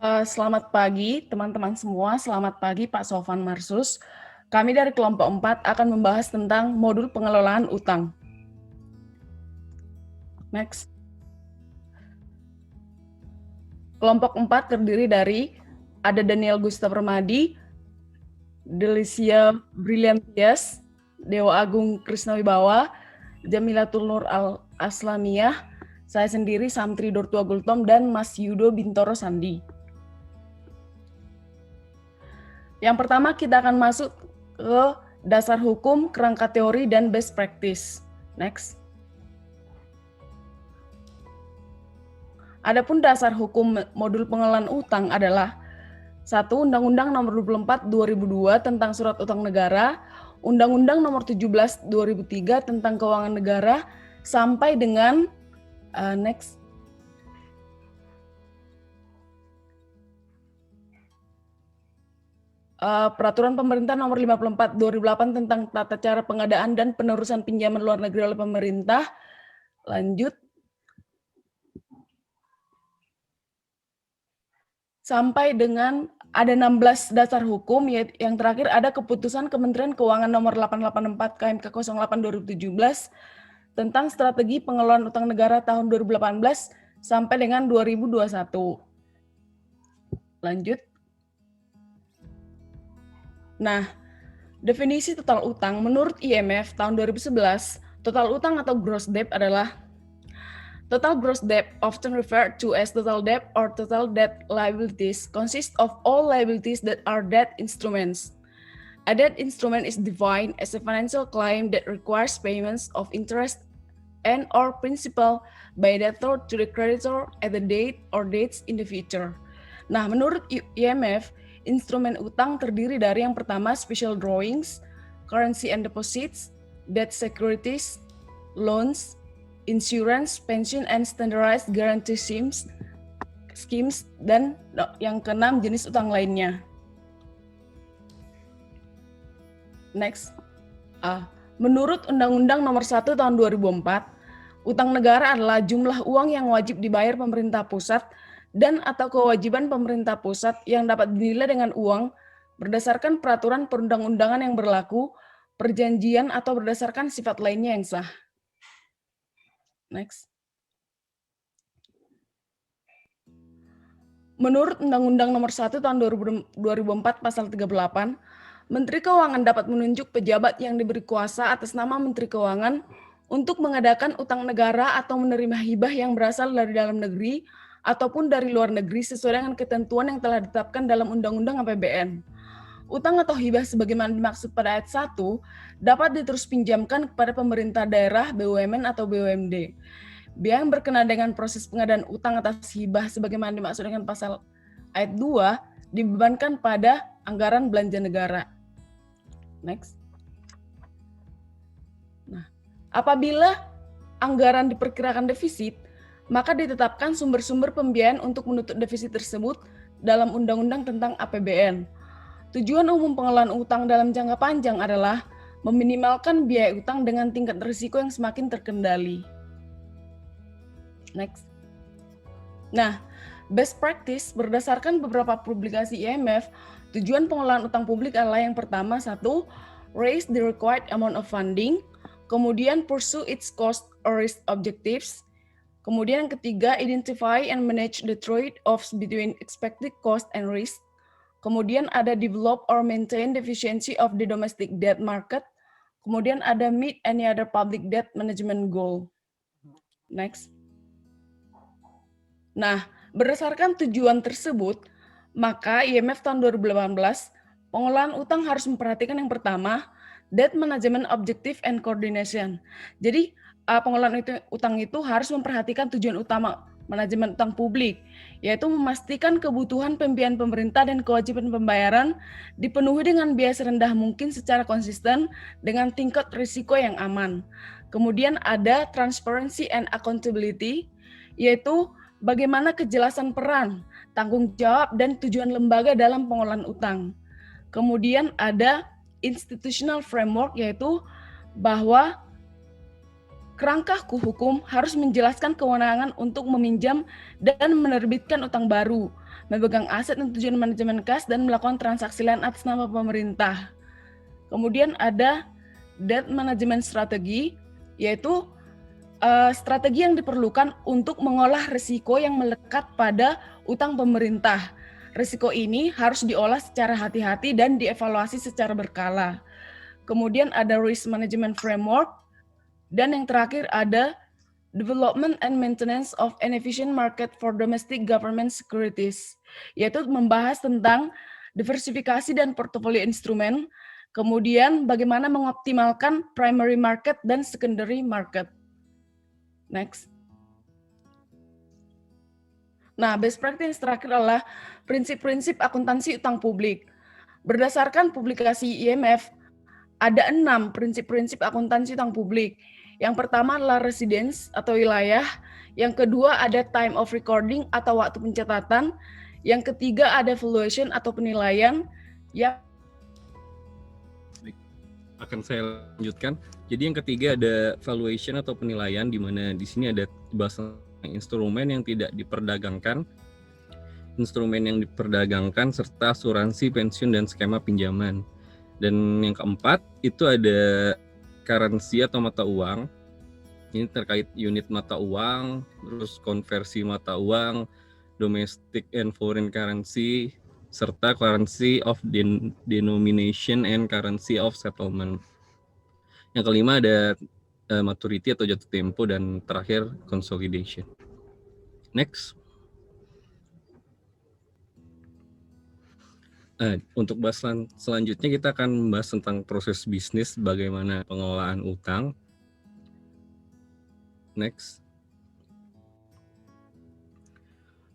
Selamat pagi teman-teman semua, selamat pagi Pak Sofan Marsus. Kami dari kelompok 4 akan membahas tentang modul pengelolaan utang. Next. Kelompok 4 terdiri dari ada Daniel Gustav Permadi, Delicia Brilliantias, Dewa Agung Krisnawibawa, Jamilatul Nur Al-Aslamiyah, saya sendiri Samtri Dortua Gultom, dan Mas Yudo Bintoro Sandi. Yang pertama kita akan masuk ke dasar hukum, kerangka teori, dan best practice. Next. Adapun dasar hukum modul pengelolaan utang adalah 1. Undang-Undang Nomor 24 2002 tentang Surat Utang Negara, Undang-Undang Nomor 17 2003 tentang Keuangan Negara, sampai dengan next. Peraturan Pemerintah Nomor 54 2008 tentang tata cara pengadaan dan penerusan pinjaman luar negeri oleh pemerintah. Lanjut. Sampai dengan ada 16 dasar hukum, yang terakhir ada keputusan Kementerian Keuangan Nomor 884 KMK 08 2017 tentang strategi pengelolaan utang negara tahun 2018 sampai dengan 2021. Lanjut. Nah, definisi total utang menurut IMF tahun 2011, total utang atau gross debt adalah total gross debt, often referred to as total debt or total debt liabilities, consists of all liabilities that are debt instruments. A debt instrument is defined as a financial claim that requires payments of interest and or principal by debtor to the creditor at the date or dates in the future. Nah, menurut IMF, instrumen utang terdiri dari yang pertama special drawings, currency and deposits, debt securities, loans, insurance, pension and standardized guarantee schemes, dan yang keenam jenis utang lainnya. Next. Menurut Undang-Undang Nomor 1 Tahun 2004, utang negara adalah jumlah uang yang wajib dibayar pemerintah pusat dan atau kewajiban pemerintah pusat yang dapat dinilai dengan uang berdasarkan peraturan perundang-undangan yang berlaku, perjanjian atau berdasarkan sifat lainnya yang sah. Next. Menurut Undang-Undang Nomor 1 Tahun 2004 Pasal 38, Menteri Keuangan dapat menunjuk pejabat yang diberi kuasa atas nama Menteri Keuangan untuk mengadakan utang negara atau menerima hibah yang berasal dari dalam negeri ataupun dari luar negeri sesuai dengan ketentuan yang telah ditetapkan dalam Undang-Undang APBN. Utang atau hibah sebagaimana dimaksud pada ayat 1 dapat diterus pinjamkan kepada pemerintah daerah, BUMN atau BUMD. Biaya yang berkenaan dengan proses pengadaan utang atas hibah sebagaimana dimaksud dengan pasal ayat 2 dibebankan pada anggaran belanja negara. Next. Nah, apabila anggaran diperkirakan defisit, maka ditetapkan sumber-sumber pembiayaan untuk menutup defisit tersebut dalam Undang-Undang tentang APBN. Tujuan umum pengelolaan utang dalam jangka panjang adalah meminimalkan biaya utang dengan tingkat risiko yang semakin terkendali. Next. Nah, best practice berdasarkan beberapa publikasi IMF, tujuan pengelolaan utang publik adalah yang pertama, 1. Raise the required amount of funding, kemudian pursue its cost or risk objectives, kemudian yang ketiga, identify and manage the trade-offs between expected cost and risk. Kemudian ada develop or maintain the efficiency of the domestic debt market. Kemudian ada meet any other public debt management goal. Next. Nah, berdasarkan tujuan tersebut, maka IMF tahun 2018, pengelolaan utang harus memperhatikan yang pertama, debt management objective and coordination. Jadi, pengelolaan utang itu harus memperhatikan tujuan utama manajemen utang publik, yaitu memastikan kebutuhan pembiayaan pemerintah dan kewajiban pembayaran dipenuhi dengan biaya serendah mungkin secara konsisten dengan tingkat risiko yang aman. Kemudian ada transparency and accountability, yaitu bagaimana kejelasan peran, tanggung jawab, dan tujuan lembaga dalam pengelolaan utang. Kemudian ada institutional framework, yaitu bahwa Kerangka hukum harus menjelaskan kewenangan untuk meminjam dan menerbitkan utang baru, memegang aset untuk tujuan manajemen kas, dan melakukan transaksi lain atas nama pemerintah. Kemudian ada debt management strategy, yaitu strategi yang diperlukan untuk mengolah risiko yang melekat pada utang pemerintah. Risiko ini harus diolah secara hati-hati dan dievaluasi secara berkala. Kemudian ada risk management framework, dan yang terakhir ada development and maintenance of an efficient market for domestic government securities, yaitu membahas tentang diversifikasi dan portofolio instrumen, kemudian bagaimana mengoptimalkan primary market dan secondary market. Next. Nah, best practice terakhir adalah prinsip-prinsip akuntansi utang publik. Berdasarkan publikasi IMF, ada 6 prinsip-prinsip akuntansi utang publik. Yang pertama adalah residence atau wilayah. Yang kedua ada time of recording atau waktu pencatatan. Yang ketiga ada valuation atau penilaian. Yang akan saya lanjutkan. Jadi yang ketiga ada valuation atau penilaian, di mana di sini ada bahasan instrumen yang tidak diperdagangkan, instrumen yang diperdagangkan, serta asuransi, pensiun, dan skema pinjaman. Dan yang keempat itu ada currency atau mata uang. Ini terkait unit mata uang, terus konversi mata uang, domestic and foreign currency, serta currency of denomination and currency of settlement. Yang kelima ada maturity atau jatuh tempo, dan terakhir consolidation. Next. Untuk bahasan selanjutnya kita akan membahas tentang proses bisnis, bagaimana pengelolaan utang. Next.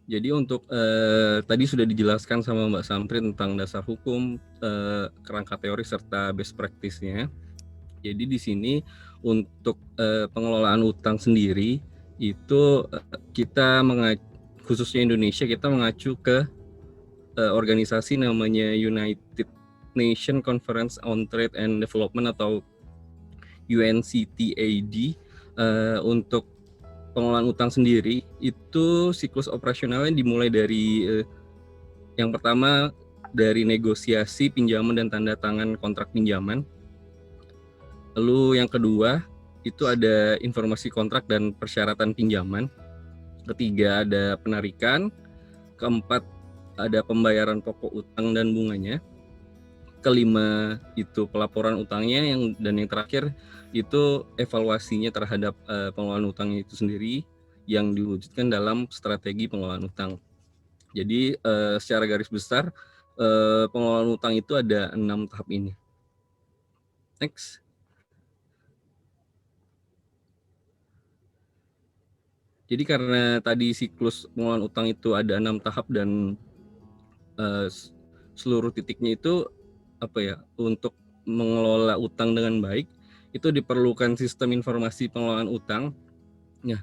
Jadi untuk tadi sudah dijelaskan sama Mbak Samri tentang dasar hukum, kerangka teori, serta best practice-nya. Jadi di sini untuk pengelolaan utang sendiri itu kita khususnya Indonesia, kita mengacu ke organisasi namanya United Nations Conference on Trade and Development atau UNCTAD. Untuk pengelolaan utang sendiri itu siklus operasionalnya dimulai dari yang pertama dari negosiasi pinjaman dan tanda tangan kontrak pinjaman. Lalu yang kedua itu ada informasi kontrak dan persyaratan pinjaman. Ketiga ada penarikan. Keempat ada pembayaran pokok utang dan bunganya. Kelima itu pelaporan utangnya, dan yang terakhir itu evaluasinya terhadap pengelolaan utangnya itu sendiri yang diwujudkan dalam strategi pengelolaan utang. Jadi secara garis besar pengelolaan utang itu ada 6 tahap ini. Next. Jadi karena tadi siklus pengelolaan utang itu ada 6 tahap dan seluruh titiknya itu untuk mengelola utang dengan baik itu diperlukan sistem informasi pengelolaan utang. Nah,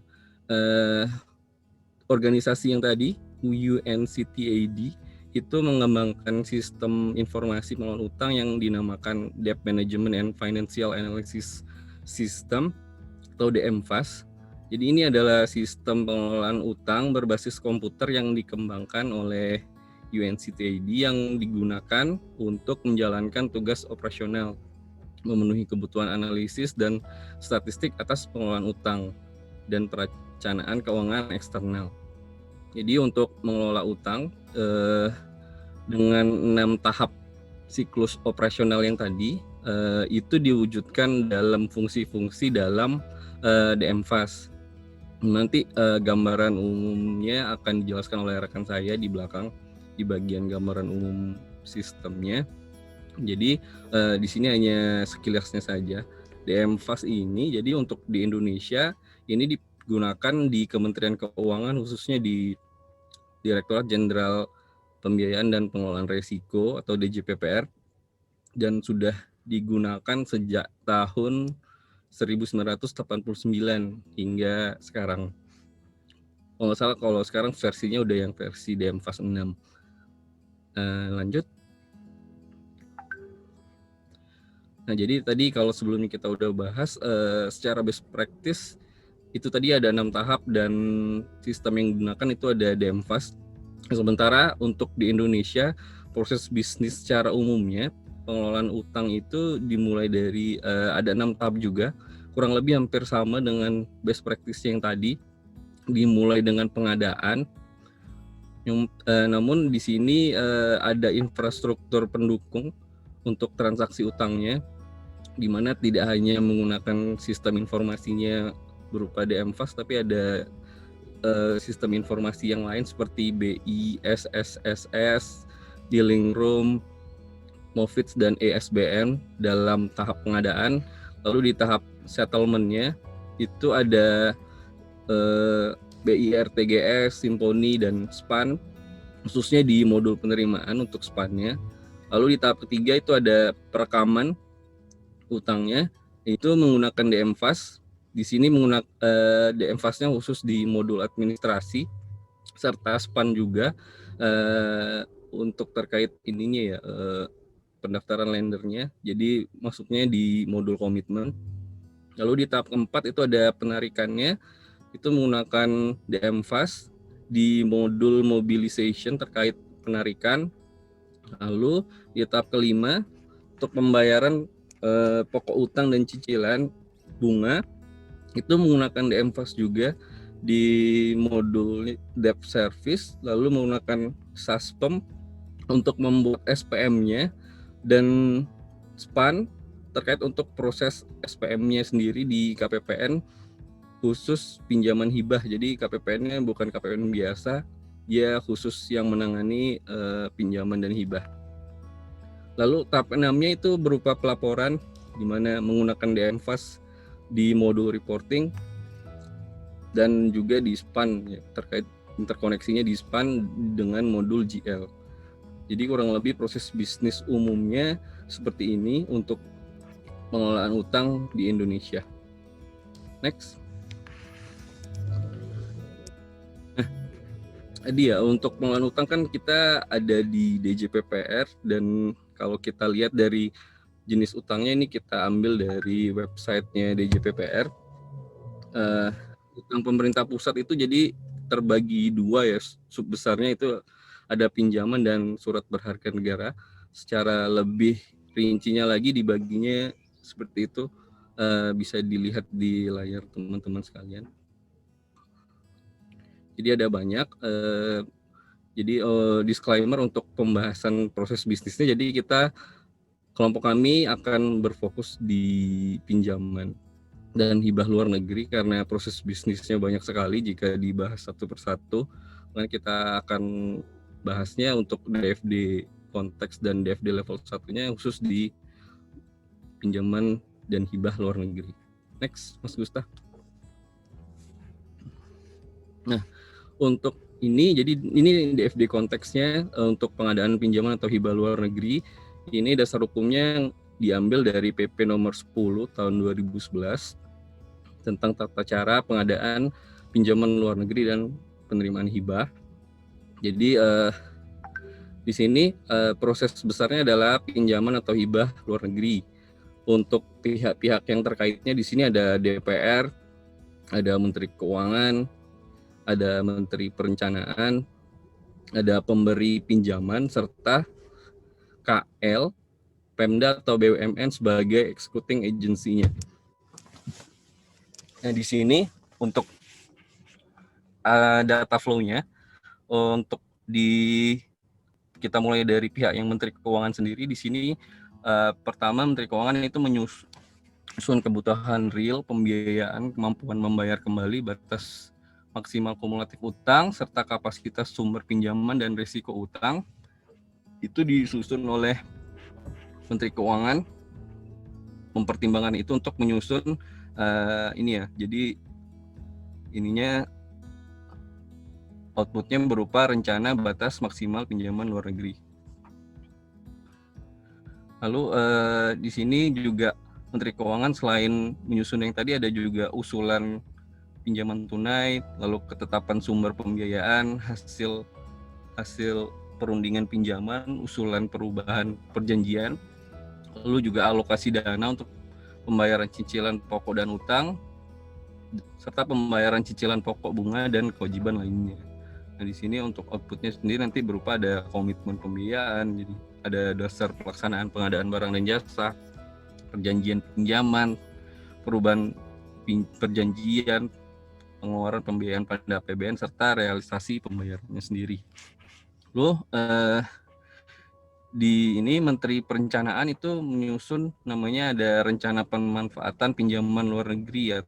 organisasi yang tadi UNCTAD itu mengembangkan sistem informasi pengelolaan utang yang dinamakan Debt Management and Financial Analysis System atau DMFAS. Jadi ini adalah sistem pengelolaan utang berbasis komputer yang dikembangkan oleh UNCTAD yang digunakan untuk menjalankan tugas operasional, memenuhi kebutuhan analisis dan statistik atas pengelolaan utang dan perencanaan keuangan eksternal. Jadi untuk mengelola utang dengan 6 tahap siklus operasional yang tadi itu diwujudkan dalam fungsi-fungsi dalam DMFAS. Nanti gambaran umumnya akan dijelaskan oleh rekan saya di belakang di bagian gambaran umum sistemnya. Jadi di sini hanya sekilasnya saja. DMFAS ini jadi untuk di Indonesia ini digunakan di Kementerian Keuangan, khususnya di Direktorat Jenderal Pembiayaan dan Pengelolaan Risiko atau DJPPR, dan sudah digunakan sejak tahun 1989 hingga sekarang. Kalau nggak salah, kalau sekarang versinya udah yang versi DMFAS 6. Lanjut. Nah, jadi tadi kalau sebelumnya kita udah bahas secara best practice itu tadi ada 6 tahap dan sistem yang digunakan itu ada DMFAS. Sementara untuk di Indonesia proses bisnis secara umumnya pengelolaan utang itu dimulai dari ada 6 tahap juga, kurang lebih hampir sama dengan best practice yang tadi, dimulai dengan pengadaan. Namun di sini ada infrastruktur pendukung untuk transaksi utangnya, di mana tidak hanya menggunakan sistem informasinya berupa DMFAS, tapi ada sistem informasi yang lain seperti BI, SSSS, Dealing Room, MOVIDS, dan ESBN dalam tahap pengadaan. Lalu di tahap settlement-nya itu ada BI RTGS, Simponi, dan SPAN, khususnya di modul penerimaan untuk SPAN-nya. Lalu di tahap ketiga itu ada perekaman utangnya, itu menggunakan DMFAS. Di sini menggunakan DMFAS-nya khusus di modul administrasi, serta SPAN juga untuk terkait ininya ya, pendaftaran lendernya. Jadi masuknya di modul komitmen. Lalu di tahap keempat itu ada penarikannya, itu menggunakan DMFAS di modul mobilization terkait penarikan. Lalu di tahap kelima untuk pembayaran pokok utang dan cicilan bunga itu menggunakan DMFAS juga di modul debt service, lalu menggunakan SASPEM untuk membuat SPM-nya, dan SPAN terkait untuk proses SPM-nya sendiri di KPPN khusus pinjaman hibah. Jadi KPPN-nya bukan KPPN biasa, dia khusus yang menangani pinjaman dan hibah. Lalu tahap 6-nya itu berupa pelaporan, di mana menggunakan DMFAS di modul reporting dan juga di SPAN ya, terkait interkoneksinya di SPAN dengan modul GL. Jadi kurang lebih proses bisnis umumnya seperti ini untuk pengelolaan utang di Indonesia. Next. Tadi ya, untuk pengelolaan utang kan kita ada di DJPPR, dan kalau kita lihat dari jenis utangnya ini kita ambil dari websitenya DJPPR. Utang pemerintah pusat itu jadi terbagi dua ya, sub besarnya itu ada pinjaman dan surat berharga negara. Secara lebih rincinya lagi dibaginya seperti itu, bisa dilihat di layar teman-teman sekalian. Jadi ada banyak. Jadi disclaimer untuk pembahasan proses bisnisnya. Jadi kelompok kami akan berfokus di pinjaman dan hibah luar negeri karena proses bisnisnya banyak sekali jika dibahas satu persatu. Dan kita akan bahasnya untuk DFD konteks dan DFD level 1-nya khusus di pinjaman dan hibah luar negeri. Next, Mas Gustaf. Nah, untuk ini, jadi ini DFD konteksnya untuk pengadaan pinjaman atau hibah luar negeri. Ini dasar hukumnya diambil dari PP nomor 10 tahun 2011 tentang tata cara pengadaan pinjaman luar negeri dan penerimaan hibah. Jadi di sini proses besarnya adalah pinjaman atau hibah luar negeri. Untuk pihak-pihak yang terkaitnya di sini ada DPR, ada Menteri Keuangan, ada Menteri Perencanaan, ada pemberi pinjaman, serta KL, Pemda atau BUMN sebagai executing agency-nya. Nah, di sini untuk data flow-nya, untuk kita mulai dari pihak yang Menteri Keuangan sendiri. Di sini pertama Menteri Keuangan itu menyusun kebutuhan real pembiayaan, kemampuan membayar kembali, batas maksimal kumulatif utang, serta kapasitas sumber pinjaman dan risiko utang. Itu disusun oleh Menteri Keuangan, mempertimbangkan itu untuk menyusun ini ya. Jadi ininya outputnya berupa rencana batas maksimal pinjaman luar negeri. Lalu di sini juga Menteri Keuangan selain menyusun yang tadi, ada juga usulan pinjaman tunai, lalu ketetapan sumber pembiayaan, hasil perundingan pinjaman, usulan perubahan perjanjian, lalu juga alokasi dana untuk pembayaran cicilan pokok dan utang, serta pembayaran cicilan pokok, bunga, dan kewajiban lainnya. Nah, di sini untuk outputnya sendiri nanti berupa ada komitmen pembiayaan, jadi ada dasar pelaksanaan pengadaan barang dan jasa, perjanjian pinjaman, perubahan perjanjian, pengeluaran pembiayaan pada APBN, serta realisasi pembayarannya sendiri. Lalu di ini Menteri Perencanaan itu menyusun namanya ada rencana pemanfaatan pinjaman luar negeri ya.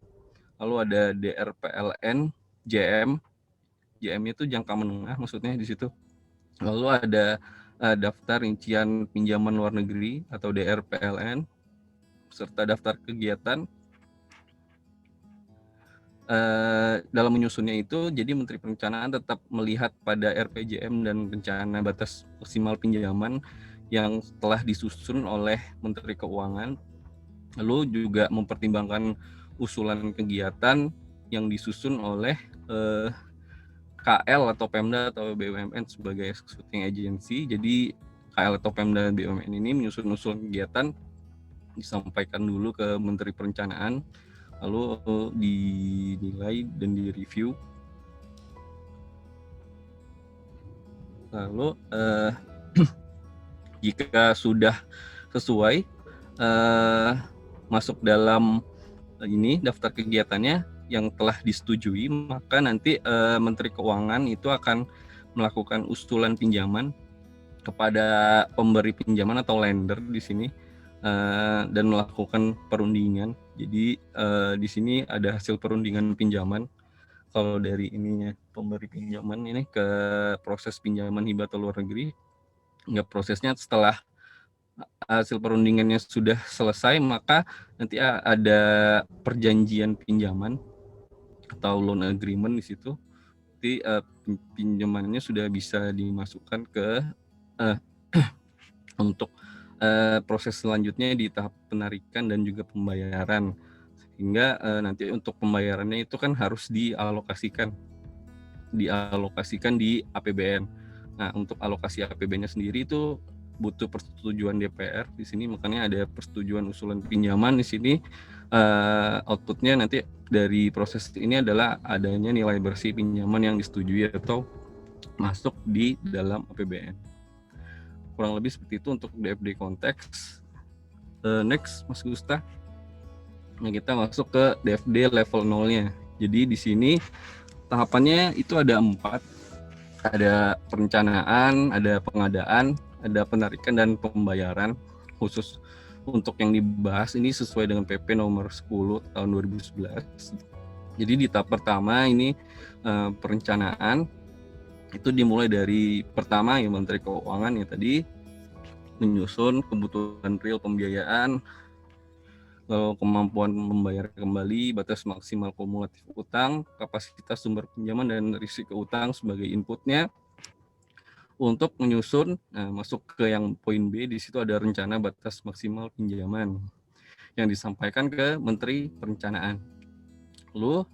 Lalu ada DRPLN, JM itu jangka menengah maksudnya di situ. Lalu ada daftar rincian pinjaman luar negeri atau DRPLN serta daftar kegiatan. Dalam menyusunnya itu, jadi Menteri Perencanaan tetap melihat pada RPJM dan rencana batas maksimal pinjaman yang telah disusun oleh Menteri Keuangan, lalu juga mempertimbangkan usulan kegiatan yang disusun oleh KL atau Pemda atau BUMN sebagai executing agency. Jadi KL atau Pemda dan BUMN ini menyusun usulan kegiatan, disampaikan dulu ke Menteri Perencanaan, lalu dinilai dan direview. Lalu jika sudah sesuai masuk dalam ini daftar kegiatannya yang telah disetujui, maka nanti Menteri Keuangan itu akan melakukan usulan pinjaman kepada pemberi pinjaman atau lender di sini dan melakukan perundingan. Jadi di sini ada hasil perundingan pinjaman. Kalau dari ininya pemberi pinjaman ini ke proses pinjaman hibah atau luar negeri, nggak prosesnya setelah hasil perundingannya sudah selesai, maka nanti ada perjanjian pinjaman atau loan agreement di situ. Nanti pinjamannya sudah bisa dimasukkan ke untuk proses selanjutnya di tahap penarikan dan juga pembayaran, sehingga nanti untuk pembayarannya itu kan harus dialokasikan di APBN. Nah, untuk alokasi APBN-nya sendiri itu butuh persetujuan DPR di sini, makanya ada persetujuan usulan pinjaman di sini. Outputnya nanti dari proses ini adalah adanya nilai bersih pinjaman yang disetujui atau masuk di dalam APBN. Kurang lebih seperti itu untuk DFD konteks. Next, Mas Gusta. Nah, kita masuk ke DFD level 0-nya. Jadi di sini tahapannya itu ada 4. Ada perencanaan, ada pengadaan, ada penarikan dan pembayaran. Khusus untuk yang dibahas ini sesuai dengan PP nomor 10 tahun 2011. Jadi di tahap pertama ini perencanaan itu dimulai dari pertama ya Menteri Keuangan ya tadi menyusun kebutuhan real pembiayaan, lalu kemampuan membayar kembali, batas maksimal kumulatif utang, kapasitas sumber pinjaman dan risiko utang sebagai inputnya. Untuk menyusun, masuk ke yang poin B, di situ ada rencana batas maksimal pinjaman yang disampaikan ke Menteri Perencanaan. Lalu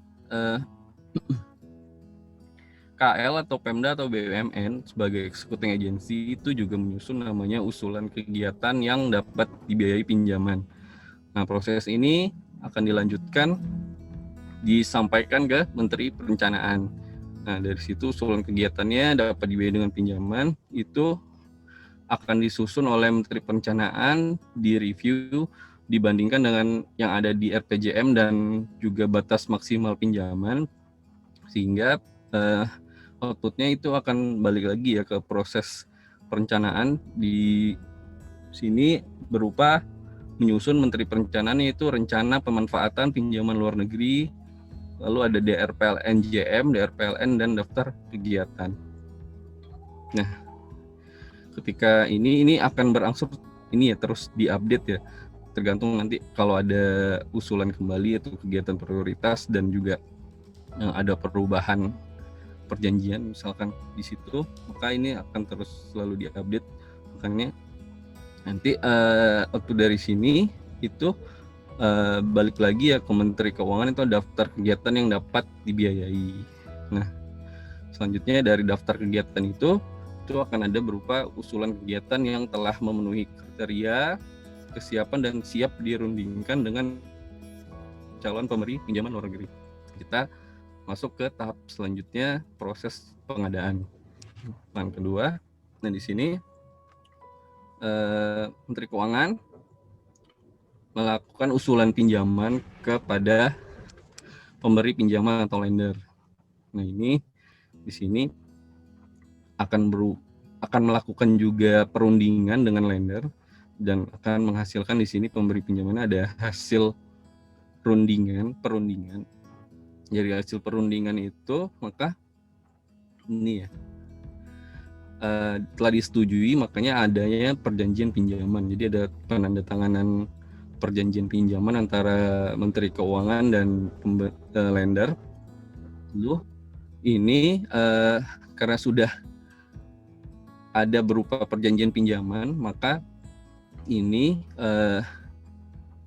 KL atau Pemda atau BUMN sebagai executing agency itu juga menyusun namanya usulan kegiatan yang dapat dibiayai pinjaman. Nah, proses ini akan dilanjutkan disampaikan ke Menteri Perencanaan. Nah, dari situ usulan kegiatannya dapat dibiayai dengan pinjaman itu akan disusun oleh Menteri Perencanaan, direview, dibandingkan dengan yang ada di RPJM dan juga batas maksimal pinjaman, sehingga outputnya itu akan balik lagi ya ke proses perencanaan. Di sini berupa menyusun Menteri Perencanaan yaitu rencana pemanfaatan pinjaman luar negeri, lalu ada DRPLN JM, DRPLN dan daftar kegiatan. Nah, ketika ini akan berangsur ini ya terus diupdate ya, tergantung nanti kalau ada usulan kembali atau kegiatan prioritas dan juga ada perubahan perjanjian misalkan di situ, maka ini akan terus selalu diupdate. Makanya nanti output dari sini itu balik lagi ya ke Menteri Keuangan, itu daftar kegiatan yang dapat dibiayai. Nah, selanjutnya dari daftar kegiatan itu akan ada berupa usulan kegiatan yang telah memenuhi kriteria kesiapan dan siap dirundingkan dengan calon pemberi pinjaman luar negeri. Kita masuk ke tahap selanjutnya, proses pengadaan. Yang kedua, nah di sini Menteri Keuangan melakukan usulan pinjaman kepada pemberi pinjaman atau lender. Nah ini di sini akan melakukan juga perundingan dengan lender dan akan menghasilkan di sini pemberi pinjaman ada hasil perundingan. Dari hasil perundingan itu maka ini ya telah disetujui, makanya adanya perjanjian pinjaman. Jadi ada penandatanganan perjanjian pinjaman antara Menteri Keuangan dan lender. Lalu ini karena sudah ada berupa perjanjian pinjaman, maka ini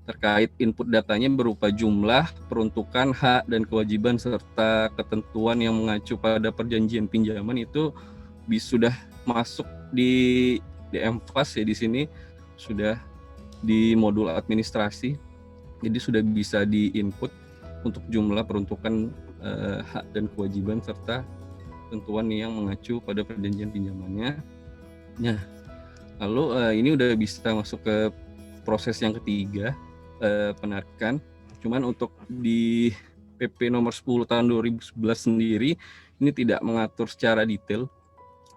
terkait input datanya berupa jumlah, peruntukan, hak, dan kewajiban serta ketentuan yang mengacu pada perjanjian pinjaman itu sudah masuk di MFAS ya, di sini sudah di modul administrasi, jadi sudah bisa di-input untuk jumlah, peruntukan, hak dan kewajiban serta ketentuan yang mengacu pada perjanjian pinjamannya. Nah, lalu ini udah bisa masuk ke proses yang ketiga, penarikan. Cuman untuk di PP nomor 10 tahun 2011 sendiri ini tidak mengatur secara detail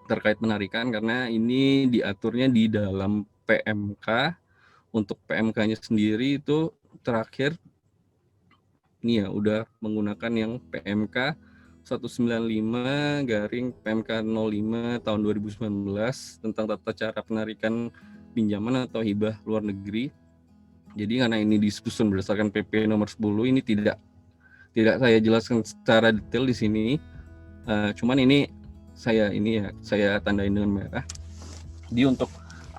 terkait penarikan karena ini diaturnya di dalam PMK. Untuk PMK-nya sendiri itu terakhir ini ya udah menggunakan yang PMK 195 garing PMK 05 tahun 2019 tentang tata cara penarikan pinjaman atau hibah luar negeri. Jadi karena ini disusun berdasarkan PP nomor 10, ini tidak saya jelaskan secara detail di sini. Cuman ini saya tandain dengan merah. Jadi untuk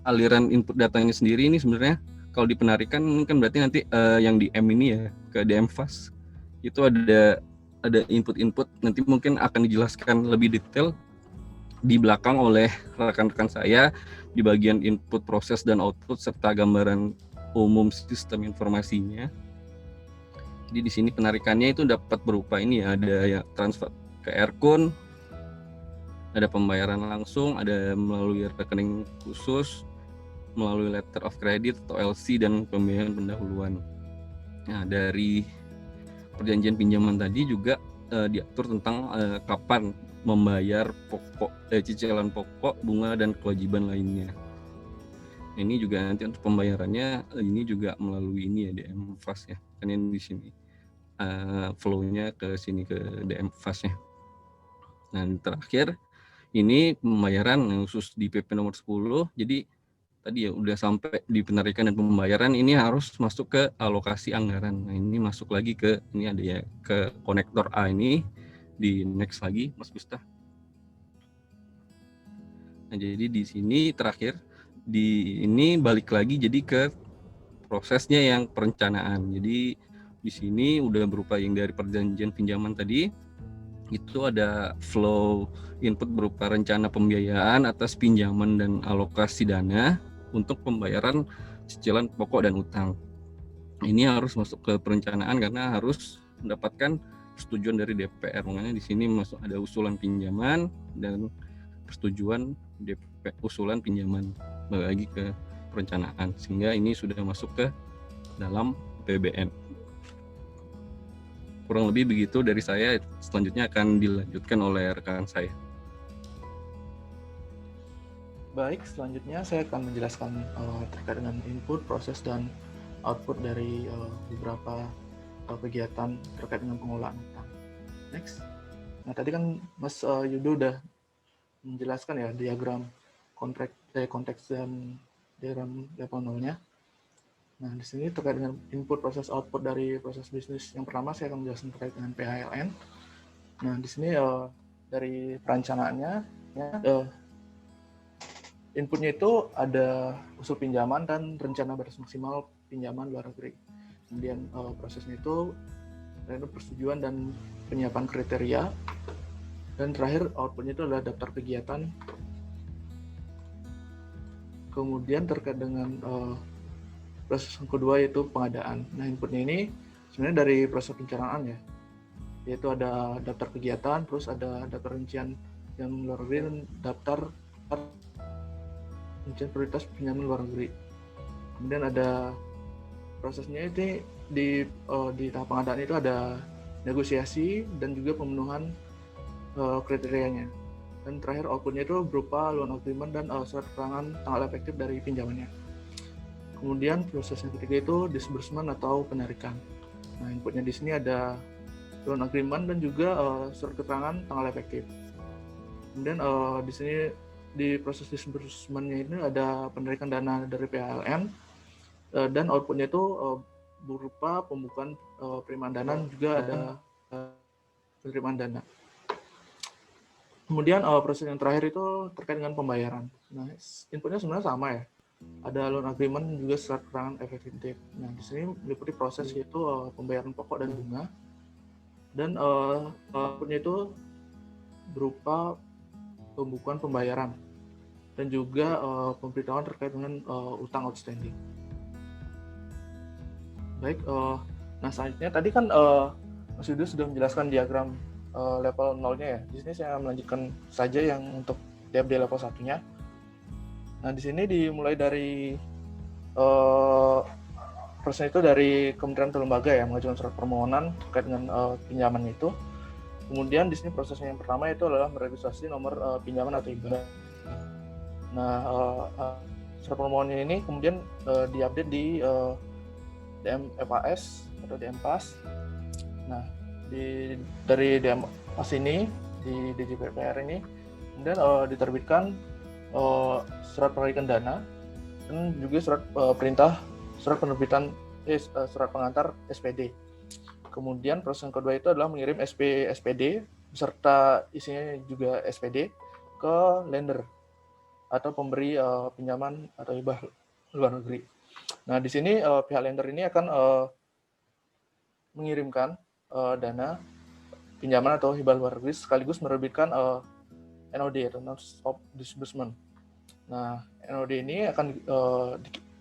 aliran input datanya sendiri ini sebenarnya kalau di penarikan kan berarti nanti yang di M ini ya ke DMFAS itu ada input-input, nanti mungkin akan dijelaskan lebih detail di belakang oleh rekan-rekan saya di bagian input, proses, dan output serta gambaran umum sistem informasinya. Jadi di sini penarikannya itu dapat berupa ini ya, ada ya transfer ke Aircon, ada pembayaran langsung, ada melalui rekening khusus, melalui letter of credit atau LC, dan pembayaran pendahuluan. Nah, dari perjanjian pinjaman tadi juga diatur tentang kapan membayar cicilan pokok, bunga, dan kewajiban lainnya. Ini juga nanti untuk pembayarannya ini juga melalui ini ya DMFAS ya. Kan ini di sini flow-nya ke sini ke DMFAS-nya. Nah, terakhir ini pembayaran khusus di PP nomor 10. Jadi tadi ya udah sampai di penarikan dan pembayaran, ini harus masuk ke alokasi anggaran. Nah, ini masuk lagi ke ini ada ya ke konektor A ini, di next lagi Mas Gustaf. Nah, jadi di sini terakhir di ini balik lagi jadi ke prosesnya yang perencanaan. Jadi di sini udah berupa yang dari perjanjian pinjaman tadi, itu ada flow input berupa rencana pembiayaan atas pinjaman dan alokasi dana untuk pembayaran cicilan pokok dan utang. Ini harus masuk ke perencanaan karena harus mendapatkan persetujuan dari DPR. Makanya di sini masuk ada usulan pinjaman dan persetujuan usulan pinjaman lagi ke perencanaan, sehingga ini sudah masuk ke dalam PBN. Kurang lebih begitu dari saya. Selanjutnya akan dilanjutkan oleh rekan saya. Baik, selanjutnya saya akan menjelaskan terkait dengan input, proses, dan output dari beberapa kegiatan terkait dengan pengelolaan utang. Next. Nah, tadi kan Mas Yudo udah menjelaskan ya diagram konteks dan diagram level nolnya. Nah, di sini terkait dengan input, proses, output dari proses bisnis. Yang pertama saya akan menjelaskan terkait dengan PHLN. Nah, di sini dari perencanaannya ya, inputnya itu ada usul pinjaman dan rencana batas maksimal pinjaman luar negeri. Kemudian prosesnya itu persetujuan dan penyiapan kriteria. Dan terakhir outputnya itu adalah daftar kegiatan. Kemudian terkait dengan proses yang kedua yaitu pengadaan. Nah, inputnya ini sebenarnya dari proses perencanaan ya, yaitu ada daftar kegiatan, terus ada daftar rincian yang luar negeri dan daftar rincian prioritas pinjaman luar negeri. Kemudian ada prosesnya itu di tahap pengadaan itu ada negosiasi dan juga pemenuhan kriterianya. Dan terakhir outputnya itu berupa loan agreement dan surat keterangan tanggal efektif dari pinjamannya. Kemudian proses yang ketiga itu disbursement atau penarikan. Nah, inputnya di sini ada loan agreement dan juga surat keterangan tanggal efektif. Kemudian di sini di proses disbursement-nya ini ada penarikan dana dari PHLN dan outputnya itu berupa pembukaan penerimaan dana dan juga ada penerimaan dana. Kemudian proses yang terakhir itu terkait dengan pembayaran. Nah, inputnya sebenarnya sama ya. Ada loan agreement dan juga surat keterangan efektif. Nah, di sini meliputi proses yaitu pembayaran pokok dan bunga. Dan outputnya itu berupa pembukuan pembayaran dan juga pemberitahuan terkait dengan utang outstanding. Baik, nah selanjutnya tadi kan Mas Yudo sudah menjelaskan diagram level 0-nya ya. Di sini saya melanjutkan saja yang untuk DFD level 1-nya. Nah, di sini dimulai dari proses itu dari kementerian atau lembaga ya, mengajukan surat permohonan terkait dengan pinjaman itu. Kemudian di sini prosesnya yang pertama itu adalah meregistrasi nomor pinjaman atau IBAN. Nah, surat permohonan ini kemudian diupdate di DMFAS atau DMPAS. Nah, dari DMPAS ini di DJPPR ini kemudian diterbitkan surat penarikan dana dan juga surat perintah surat penerbitan surat pengantar SPD. Kemudian proses yang kedua itu adalah mengirim SPD beserta isinya juga SPD ke lender atau pemberi pinjaman atau hibah luar negeri. Nah, di sini pihak lender ini akan mengirimkan dana pinjaman atau hibah luar negeri sekaligus menerbitkan NOD atau Notice of Disbursement. Nah, NOD ini akan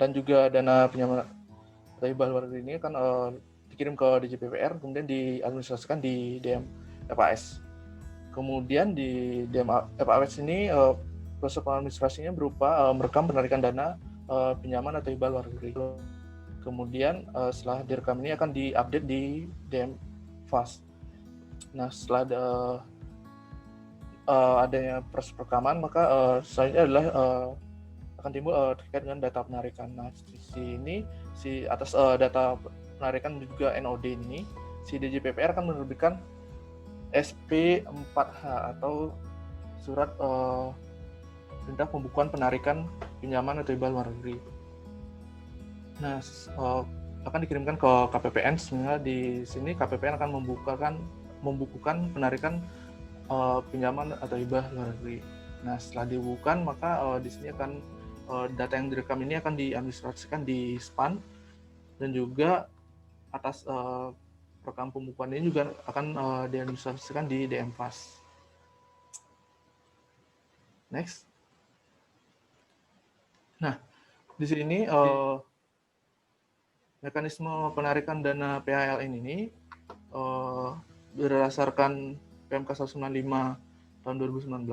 dan juga dana pinjaman atau hibah luar negeri ini akan dikirim ke DJPPR, kemudian diadministrasikan di DMFAS. Kemudian di DMFAS ini proses administrasinya berupa merekam penarikan dana pinjaman atau hibah luar negeri. Kemudian setelah direkam ini akan diupdate di DMFAS. Nah, setelah adanya proses perekaman, maka selanjutnya adalah akan timbul terkait dengan data penarikan. Nah, di sini atas data penarikan dan juga NOD ini, si DJPPR akan menerbitkan SP4H atau surat perintah pembukuan penarikan pinjaman atau hibah luar negeri. Nah, akan dikirimkan ke KPPN. Sebenarnya di sini KPPN akan membukukan penarikan pinjaman atau hibah luar negeri. Nah, setelah dibukukan, maka di sini akan data yang direkam ini akan diadministrasikan di SPAN dan juga atas rekam pembukuan ini juga akan diadministrasikan di DMPAS. Next. Nah, di sini mekanisme penarikan dana PHLN ini berdasarkan PMK 195 tahun 2019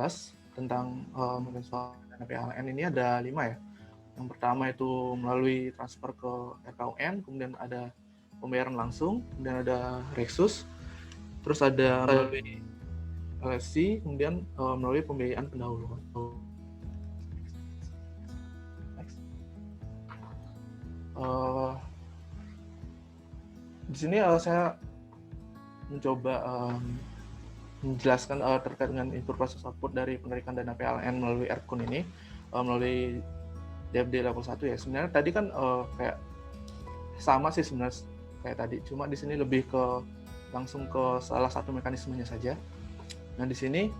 tentang mekanisme dana PHLN ini ada 5 ya. Yang pertama itu melalui transfer ke RKUN, kemudian ada pembayaran langsung, kemudian ada Reksus, terus ada melalui LSC, kemudian melalui pembiayaan pendahuluan. Di sini saya mencoba menjelaskan terkait dengan input proses output dari penarikan dana PLN melalui RKUN ini, melalui DFD level 1 ya. Sebenarnya tadi kan kayak sama sih sebenarnya kayak tadi, cuma di sini lebih ke langsung ke salah satu mekanismenya saja. Nah, di sini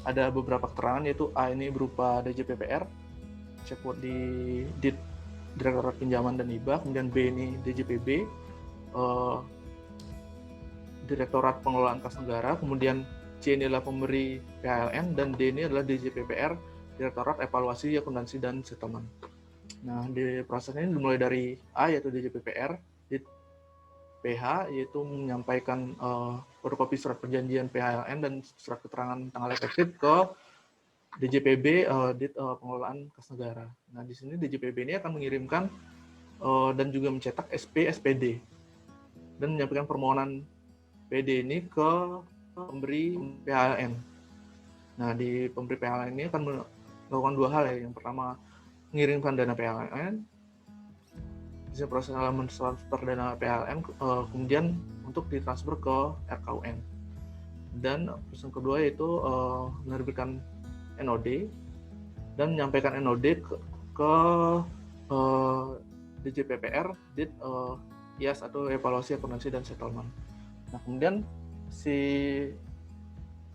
ada beberapa keterangan, yaitu A ini berupa DJPPR, checkboard di Direktorat Pinjaman dan Hibah, kemudian B ini DJPB, Direktorat Pengelolaan Kas Negara, kemudian C ini adalah pemberi PHLN, dan D ini adalah DJPPR, Direktorat Evaluasi, Akuntansi, dan Settlement. Nah, di proses ini dimulai dari A, yaitu DJPPR, di PH, yaitu menyampaikan fotokopi surat perjanjian PHLN dan surat keterangan tanggal efektif ke DJPB, di pengelolaan kas negara. Nah, di sini DJPB ini akan mengirimkan dan juga mencetak SP, SPD, dan menyampaikan permohonan PD ini ke pemberi PHLN. Nah, di pemberi PHLN ini akan melakukan dua hal ya. Yang pertama, mengirimkan dana PHLN, bisa proses transfer dana PHLN, kemudian untuk ditransfer ke RKUN. Dan proses kedua yaitu menerbitkan NOD dan menyampaikan NOD ke DJPPR, IAS atau evaluasi akuntansi dan settlement. Nah, kemudian si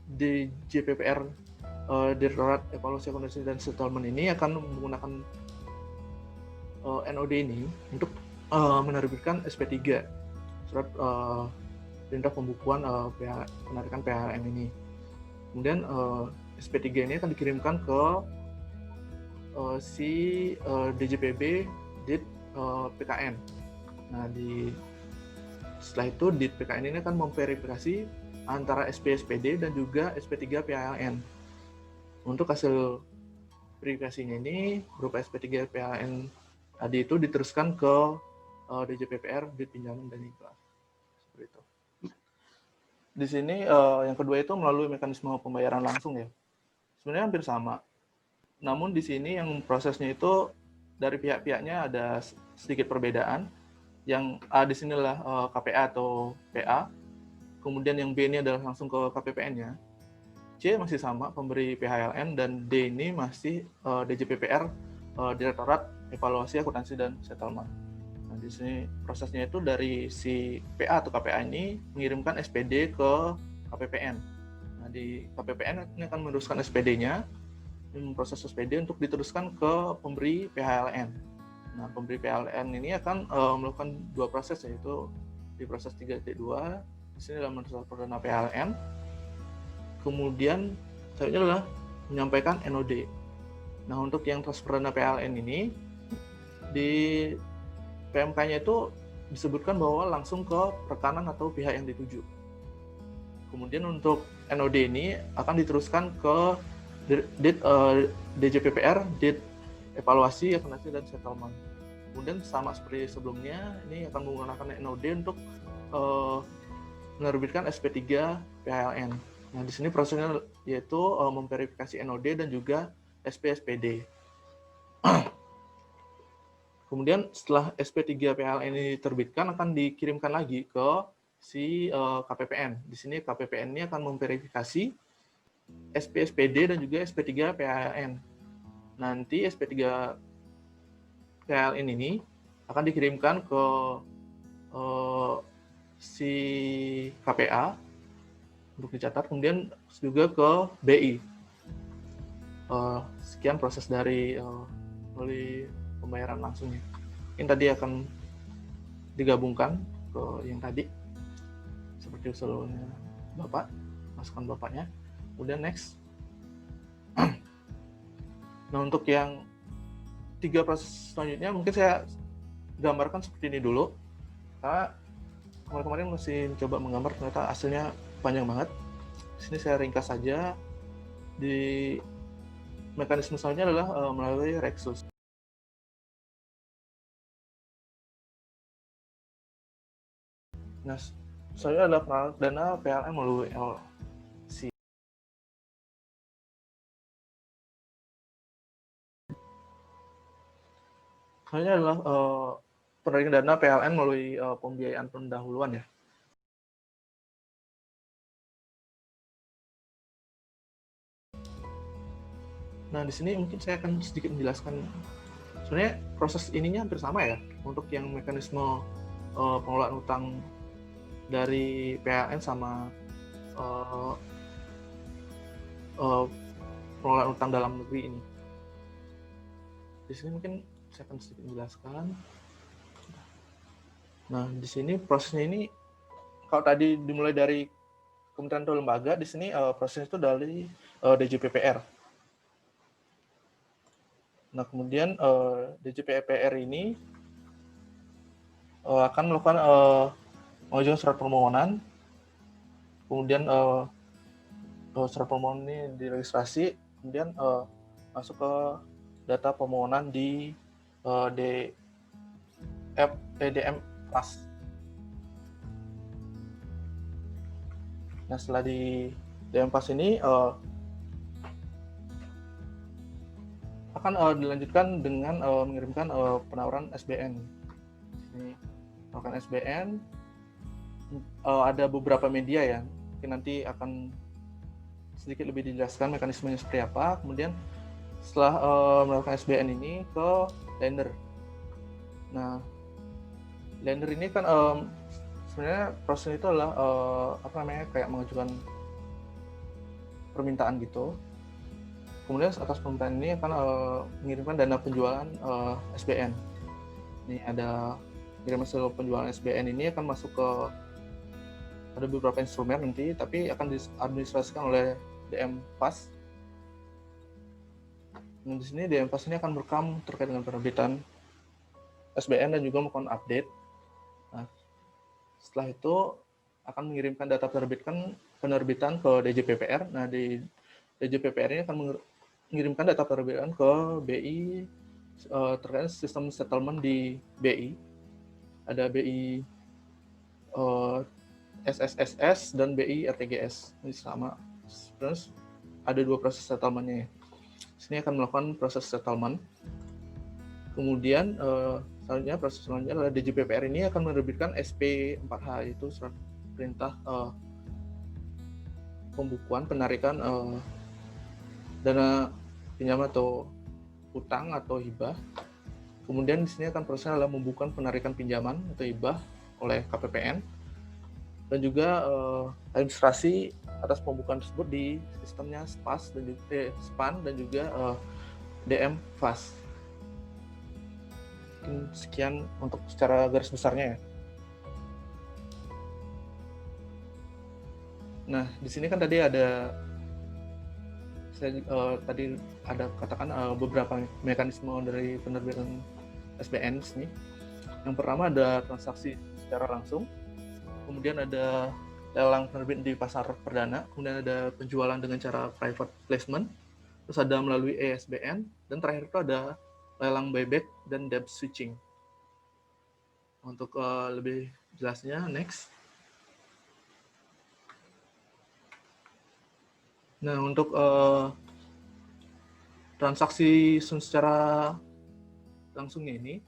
DJPPR, Direktorat Evaluasi Akuntansi dan Settlement ini akan menggunakan NOD ini untuk menerbitkan SP3, surat perintah pembukuan penarikan PHLN ini. Kemudian SP3 ini akan dikirimkan ke si DJPB DIT PKN. Nah, setelah itu DIT PKN ini akan memverifikasi antara SP SPD dan juga SP3 PHLN. Untuk hasil verifikasinya ini berupa SP3 PHLN tadi itu diteruskan ke DJPPR DIT Pinjaman dan Ikhlas. Seperti itu. Di sini yang kedua itu melalui mekanisme pembayaran langsung ya. Sebenarnya hampir sama. Namun di sini yang prosesnya itu dari pihak-pihaknya ada sedikit perbedaan. Yang A di sinilah KPA atau PA. Kemudian yang B ini adalah langsung ke KPPN-nya. C masih sama, pemberi PHLN, dan D ini masih DJPPR, Direktorat Evaluasi Akuntansi dan Settlement. Nah, di sini prosesnya itu dari si PA atau KPA ini mengirimkan SPD ke KPPN. Nah, di KPPN ini akan meneruskan SPD-nya, memproses SPD untuk diteruskan ke pemberi PHLN. Nah, pemberi PHLN ini akan melakukan dua proses, yaitu di proses 3.2, di sini adalah mentransfer dana PHLN, kemudian selanjutnya adalah menyampaikan NOD. Nah, untuk yang transfer dana PHLN ini, di PMK-nya itu disebutkan bahwa langsung ke rekanan atau pihak yang dituju. Kemudian untuk NOD ini akan diteruskan ke DJPPR, DIT Evaluasi Akuntansi dan Settlement. Kemudian sama seperti sebelumnya, ini akan menggunakan NOD untuk menerbitkan SP3 PHLN. Nah, di sini prosesnya yaitu memverifikasi NOD dan juga SP-SPD. Kemudian setelah SP3 PHLN ini diterbitkan, akan dikirimkan lagi ke si KPPN. Di sini KPPN ini akan memverifikasi SP-SPD dan juga SP3 PHLN. Nanti SP3 PHLN ini akan dikirimkan ke si KPA untuk dicatat, kemudian juga ke BI. Sekian proses dari melalui pembayaran langsungnya. Ini tadi akan digabungkan ke yang tadi seperti usulnya Bapak, masukan Bapaknya. Kemudian next. Nah, untuk yang 3 proses selanjutnya mungkin saya gambarkan seperti ini dulu, karena kemarin masih mencoba menggambar, ternyata hasilnya panjang banget. Di sini saya ringkas saja. Di mekanisme selanjutnya adalah melalui Rexus. Nah, selanjutnya adalah penalaran dana PLN melalui LC. Selanjutnya adalah penarikan dana PLN melalui pembiayaan pendahuluan ya. Nah, di sini mungkin saya akan sedikit menjelaskan. Sebenarnya proses ininya hampir sama ya, untuk yang mekanisme pengelolaan utang dari PLN sama pengelolaan utang dalam negeri ini. Di sini mungkin saya akan sedikit menjelaskan. Nah, di sini prosesnya ini, kalau tadi dimulai dari kementerian atau lembaga, di sini prosesnya itu dari DJPPR. Nah, kemudian DJPPR ini akan melakukan mengajukan surat permohonan, kemudian surat permohonan ini diregistrasi, kemudian masuk ke data permohonan di DM PAS. Nah, setelah di DM PAS ini akan dilanjutkan dengan mengirimkan penawaran SBN. Ini penawaran SBN ada beberapa media ya. Mungkin nanti akan sedikit lebih dijelaskan mekanismenya seperti apa. Kemudian setelah melakukan SBN ini ke lender. Nah, lender ini kan sebenarnya proses itu adalah kayak mengajukan permintaan gitu. Kemudian atas permintaan ini akan mengirimkan dana penjualan SBN. Ini ada kirim hasil penjualan SBN ini akan masuk ke ada beberapa instrumen nanti, tapi akan diadministrasikan oleh DM PAS. Nah, di sini DM PAS ini akan merekam terkait dengan penerbitan SBN dan juga melakukan update. Nah, setelah itu akan mengirimkan data penerbitan ke DJPPR. Nah, di DJPPR ini akan mengirimkan data penerbitan ke BI terkait sistem settlement di BI. Ada BI SSSS dan BI RTGS. Ini sama. Terus ada dua proses settlement-nya. Sini akan melakukan proses settlement. Kemudian selanjutnya proses selanjutnya adalah DJPPR ini akan menerbitkan SP4H, yaitu surat perintah pembukuan penarikan dana pinjam atau utang atau hibah. Kemudian di sini akan prosesnya adalah membuka penarikan pinjaman atau hibah oleh KPPN dan juga administrasi atas pembukaan tersebut di sistemnya SPAN dan juga DM FAS. Mungkin sekian untuk secara garis besarnya ya. Nah, di sini kan tadi ada katakan beberapa mekanisme dari penerbitan SBN ini. Yang pertama ada transaksi secara langsung, kemudian ada lelang penerbit di pasar perdana, kemudian ada penjualan dengan cara private placement, terus ada melalui ESBN, dan terakhir itu ada lelang buyback dan debt switching. Untuk lebih jelasnya, next. Nah, untuk transaksi secara langsungnya ini,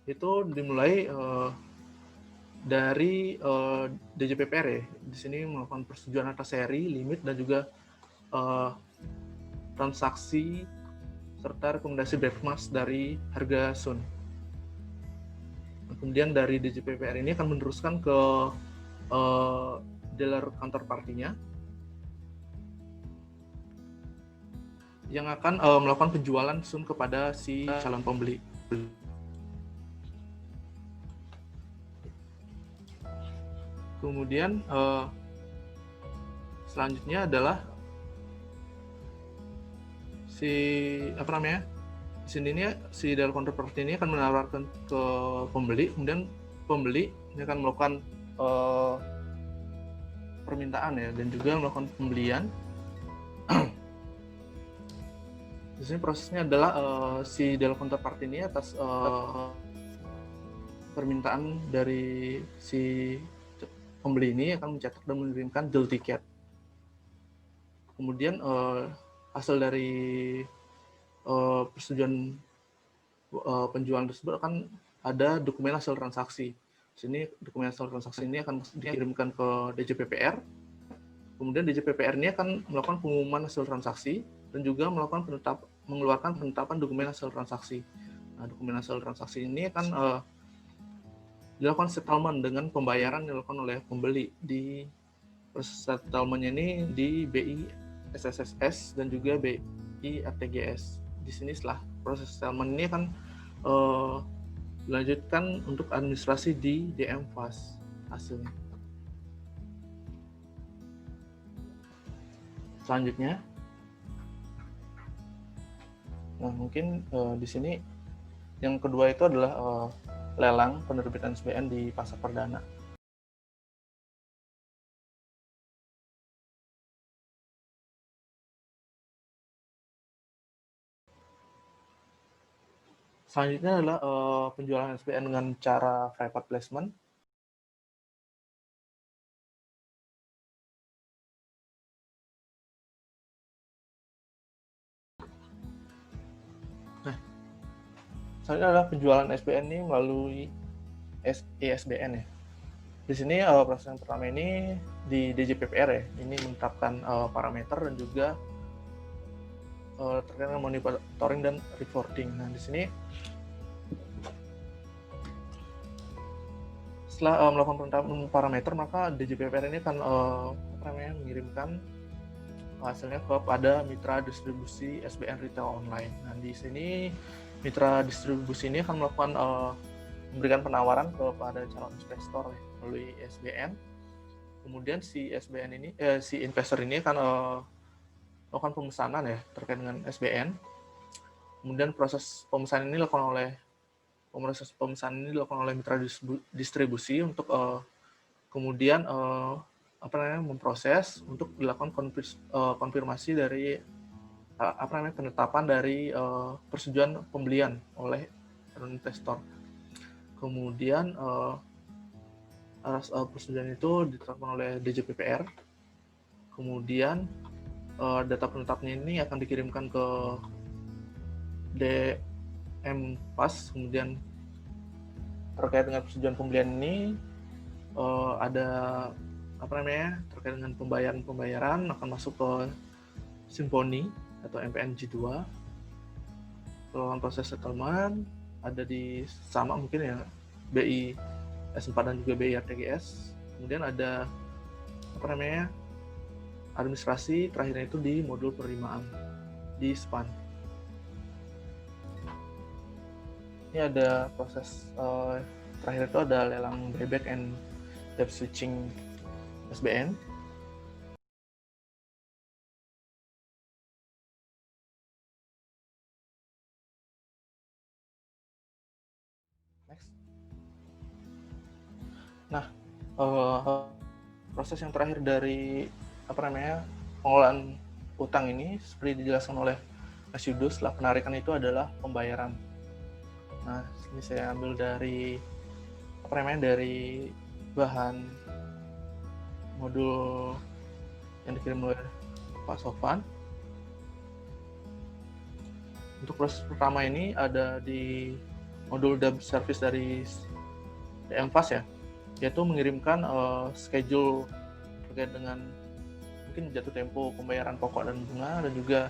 itu dimulai dari DJPPR ya. Di sini melakukan persetujuan atas seri, limit, dan juga transaksi serta rekomendasi benchmark dari harga SUN. Kemudian dari DJPPR ini akan meneruskan ke dealer counterparty-nya yang akan melakukan penjualan SUN kepada si calon pembeli. Kemudian selanjutnya adalah di sini ini si dealer counterparty ini akan menawarkan ke pembeli, kemudian pembeli ini akan melakukan permintaan ya dan juga melakukan pembelian. Di sini prosesnya adalah si dealer counterparty ini atas permintaan dari si pembeli ini akan mencetak dan mengirimkan deal ticket. Kemudian hasil dari persetujuan penjualan tersebut akan ada dokumen hasil transaksi. Di sini dokumen hasil transaksi ini akan dikirimkan ke DJPPR. Kemudian DJPPR ini akan melakukan pengumuman hasil transaksi dan juga mengeluarkan penetapan dokumen hasil transaksi. Nah, dokumen hasil transaksi ini akan dilakukan settlement dengan pembayaran yang dilakukan oleh pembeli. Di proses settlement-nya ini di BI SSSS dan juga BI RTGS. Di sini setelah proses settlement ini akan dilanjutkan untuk administrasi di DM FAS hasilnya. Selanjutnya, Nah, mungkin di sini yang kedua itu adalah lelang penerbitan SBN di pasar perdana. Selanjutnya adalah penjualan SBN dengan cara private placement. Nah, selanjutnya adalah penjualan SBN ini melalui ISBN ya. Di sini proses yang pertama ini di DJPPR ya, ini menetapkan parameter dan juga terkait dengan monitoring dan reporting. Nah, di sini setelah melakukan penetapan parameter, maka DJPPR ini akan mengirimkan hasilnya kepada mitra distribusi SBN retail online. Nah, di sini mitra distribusi ini akan melakukan memberikan penawaran kepada calon investor ya, melalui SBN. Kemudian si SBN ini, si investor ini akan melakukan pemesanan ya terkait dengan SBN. Kemudian proses pemesanan ini dilakukan oleh mitra distribusi untuk kemudian memproses untuk dilakukan konfirmasi dari penetapan dari persetujuan pembelian oleh investor. Kemudian persetujuan itu ditetapkan oleh DJPPR. Kemudian data penetapnya ini akan dikirimkan ke DM-Pas. Kemudian terkait dengan persetujuan pembelian ini ada terkait dengan pembayaran akan masuk ke Symphony atau MPNG2. Kalau proses settlement ada di sama mungkin ya BI S4 dan juga BI RTGS. Kemudian ada administrasi terakhirnya itu di modul penerimaan di SPAN. Ini ada proses terakhir itu ada lelang buyback and debt switching SBN. Next. Nah, proses yang terakhir dari pengelolaan utang ini seperti dijelaskan oleh Mas Yudo, setelah penarikan itu adalah pembayaran. Nah, ini saya ambil dari dari bahan modul yang dikirim oleh Pak Sofan. Untuk proses pertama ini ada di modul DAB service dari DM-Pas ya, yaitu mengirimkan schedule terkait dengan mungkin jatuh tempo pembayaran pokok dan bunga dan juga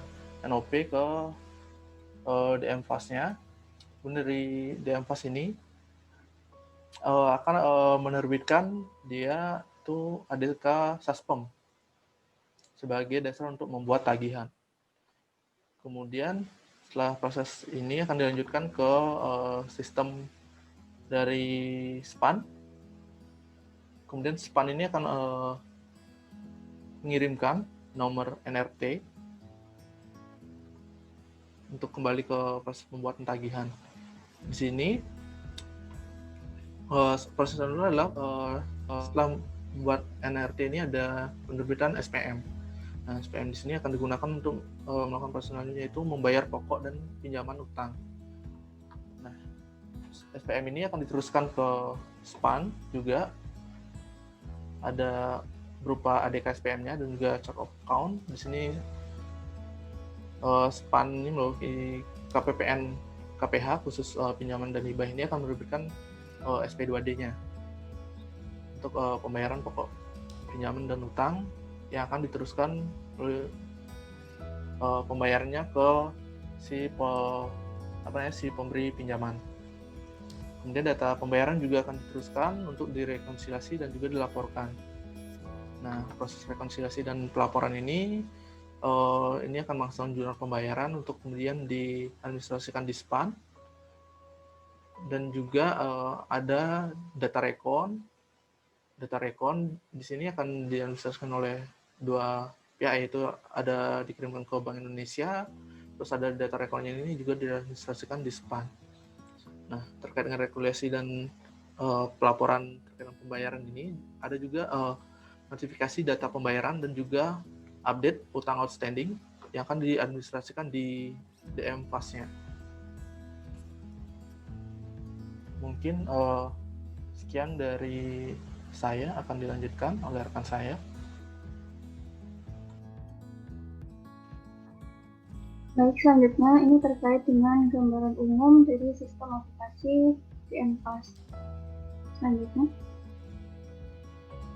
NOP ke DM-Pas-nya. Kemudian dari DM-Pas ini akan menerbitkan dia itu ADK Saspem sebagai dasar untuk membuat tagihan. Kemudian setelah proses ini akan dilanjutkan ke sistem dari SPAN. Kemudian SPAN ini akan mengirimkan nomor NRT untuk kembali ke proses pembuatan tagihan. Di sini proses dulu adalah setelah membuat NRT ini ada penerbitan SPM. Nah, SPM di sini akan digunakan untuk melakukan proses selanjutnya, yaitu membayar pokok dan pinjaman utang. Nah, SPM ini akan diteruskan ke SPAN juga, ada berupa ADK SPM-nya dan juga chart of account. Di sini SPAN ini melalui KPPN KPH khusus pinjaman dan hibah ini akan menerbitkan SP2D-nya untuk pembayaran pokok pinjaman dan utang yang akan diteruskan oleh pembayarannya ke si pemberi pinjaman. Kemudian data pembayaran juga akan diteruskan untuk direkonsiliasi dan juga dilaporkan. Nah, proses rekonsiliasi dan pelaporan ini akan menghasilkan jurnal pembayaran untuk kemudian diadministrasikan di SPAN. Dan juga ada data rekon. Data rekon di sini akan diadministrasikan oleh dua pihak, yaitu ada dikirimkan ke Bank Indonesia, terus ada data recordnya ini juga diadministrasikan di SPAN. Nah, terkait dengan regulasi dan pelaporan terkait dengan pembayaran ini, ada juga notifikasi data pembayaran dan juga update utang outstanding yang akan diadministrasikan di DM Fast-nya. Mungkin sekian dari saya, akan dilanjutkan oleh rekan saya. Baik, selanjutnya ini terkait dengan gambaran umum dari sistem aplikasi DM Fast. Selanjutnya.